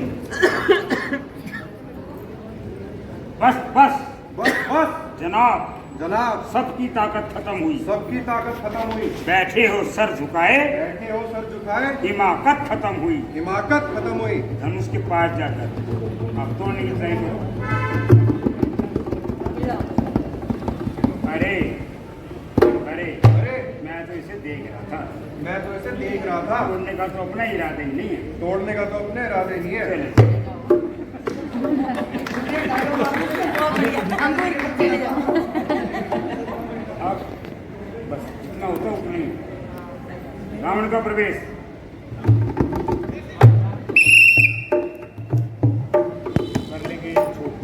B: बस बस
F: बस बस
B: जनाब,
F: जनाब,
B: सबकी ताकत खत्म हुई।
F: सबकी ताकत खत्म हुई।
B: बैठे हो सर झुकाए,
F: बैठे हो सर झुकाए,
B: हिमाकत खत्म हुई।
F: हिमाकत खत्म हुई।
B: धनुष के पास जाकर आप तोड़ने की ट्राई करो। अरे अरे
F: अरे
B: मैं तो इसे देख रहा था,
F: मैं तो इसे देख रहा था।
B: तोड़ने का तो अपना इरादा ही नहीं है।
F: तोड़ने का तो अपने इरादे नहीं है।
B: चले
G: अंकुर चले जाओ।
B: अब बस इतना होता उतना ही। रावण का प्रवेश। कर लेंगे छोड़।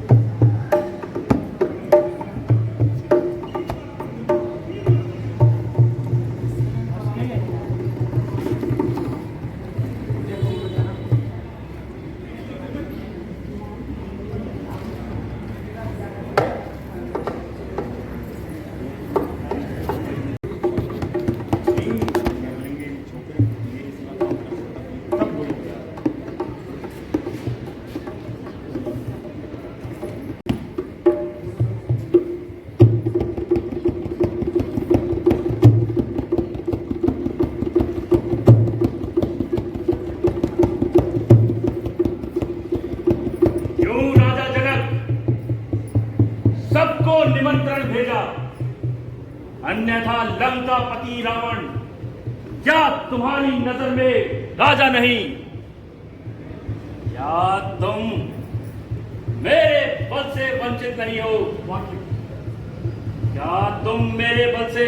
A: निमंत्रण भेजा, अन्यथा लंकापति रावण क्या तुम्हारी नजर में राजा नहीं? क्या तुम मेरे बल से वंचित नहीं हो? क्या तुम मेरे बल से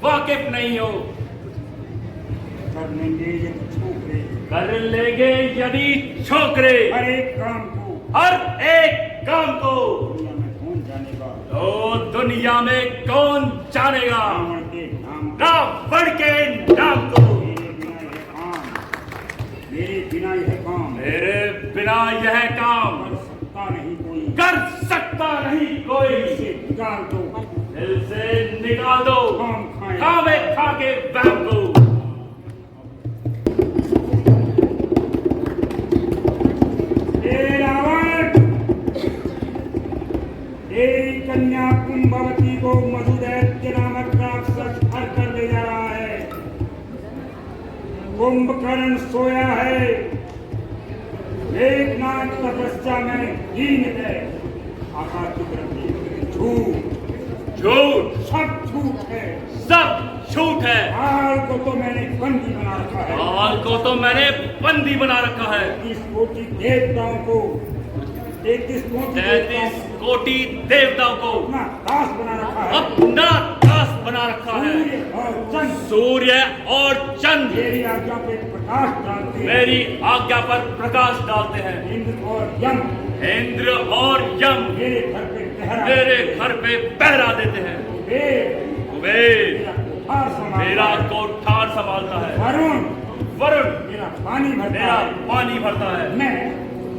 A: वाकिफ नहीं हो?
B: कर लेंगे ये छोकरे,
A: कर लेंगे यदि छोकरे
B: हर एक काम को,
A: हर एक काम को।
B: दुनिया में कौन जानेगा?
A: तो दुनिया में कौन जानेगा
B: रावण के नाम को,
A: रावण के नाम को?
B: मेरे बिना यह काम,
A: मेरे बिना यह काम
B: कर सकता नहीं कोई।
A: कर सकता नहीं कोई।
B: इसे निकाल दो,
A: दिल से निकाल दो,
B: काम खाए।
A: खावे खा के बैठ दो।
B: माँ कुंभवती को मधुदैत्य नामक राक्षस हर कर ले जा रहा है। कुंभकर्ण सोया है, मेघनाथ तपस्या में लीन है। आकाश की तरफ देखिए, झूठ
A: झूठ,
B: सब झूठ है,
A: सब झूठ है।
B: हाल को तो मैंने बंदी बना रखा है।
A: हाल को तो मैंने बंदी बना रखा है।
B: 33 कोटि देवताओं को 33
A: कोटि देवताओं को
B: अपना दास बना रखा है।
A: अपना दास बना रखा है।
B: सूर्य और चंद्र
A: सूर्य और चंद्र
B: मेरी आज्ञा पे प्रकाश डालते हैं।
A: मेरी आज्ञा पर प्रकाश डालते हैं।
B: इंद्र और यम
A: इंद्र और यम
B: मेरे घर पे पहरा
A: मेरे घर पे पहरा देते हैं। कुबेर मेरा कोठार संभालता है।
B: वरुण
A: वरुण
B: मेरा पानी भरता
A: मेरा
B: है।
A: पानी भरता है।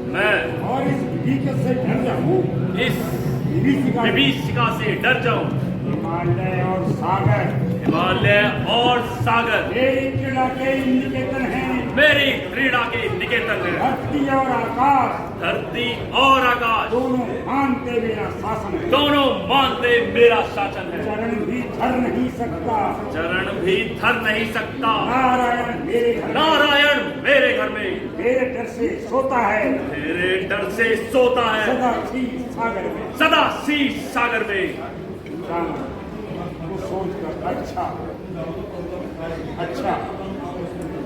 B: मैं
A: और
B: इस विभीषण से डर जाऊं।
A: इस
B: विभीषिका
A: विभीषिका से डर जाऊं।
B: हिमालय और सागर
A: हिमालय और सागर
B: मेरी क्रीड़ा के निकेतन हैं।
A: मेरी क्रीड़ा के निकेतन है।
B: धरती और आकाश
A: धरती और आकाश
B: दोनों मानते मेरा शासन है।
A: दोनों मानते मेरा शासन है।
B: चरण भी धर नहीं सकता।
A: चरण भी धर नहीं सकता।
B: नारायण मेरे घर में
A: नारायण मेरे घर में
B: मेरे डर से सोता है।
A: मेरे डर से सोता है।
B: सदा सी सागर में
A: सदा सी सागर में।
B: राम को सोचकर अच्छा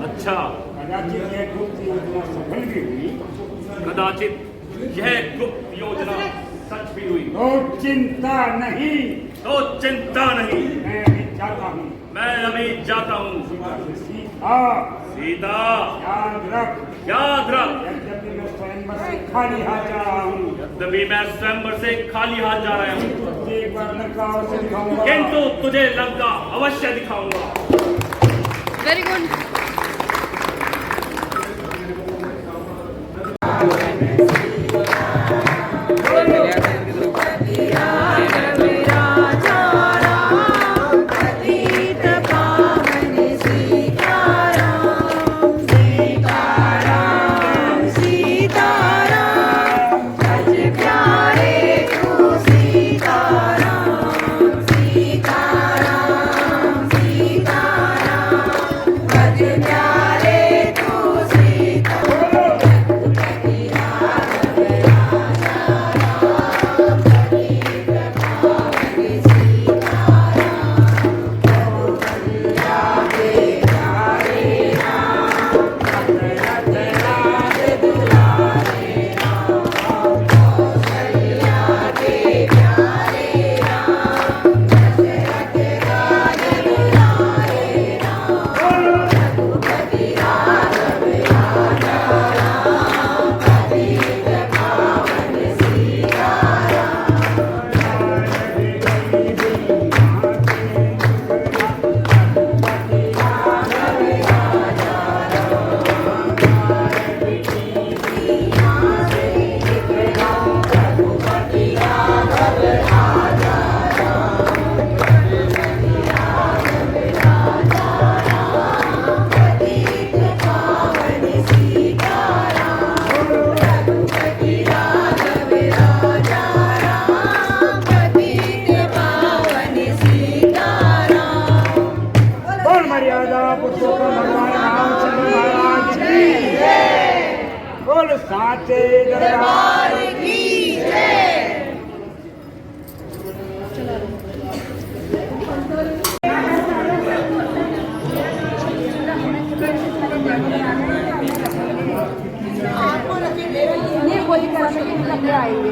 A: अच्छा
B: कदाचित यह गुप्त योजना सफल भी हुई
A: कदाचित यह गुप्त योजना सच भी हुई
B: तो चिंता नहीं।
A: तो चिंता नहीं।
B: मैं अभी जाता हूँ।
A: मैं अभी जाता हूँ।
B: सीता
A: सीता
B: याद रख
A: यद्यपि
B: मैं स्वयंवर से खाली हाथ जा रहा हूँ।
A: यद्यपि मैं स्वयंवर से खाली हाथ जा रहा हूँ,
B: तुझे एक बार लंका अवश्य दिखाऊंगा।
A: किंतु तुझे लंका अवश्य दिखाऊंगा।
G: Very good.
B: साचे दरबार की जय।
E: ये कोई करा आएंगे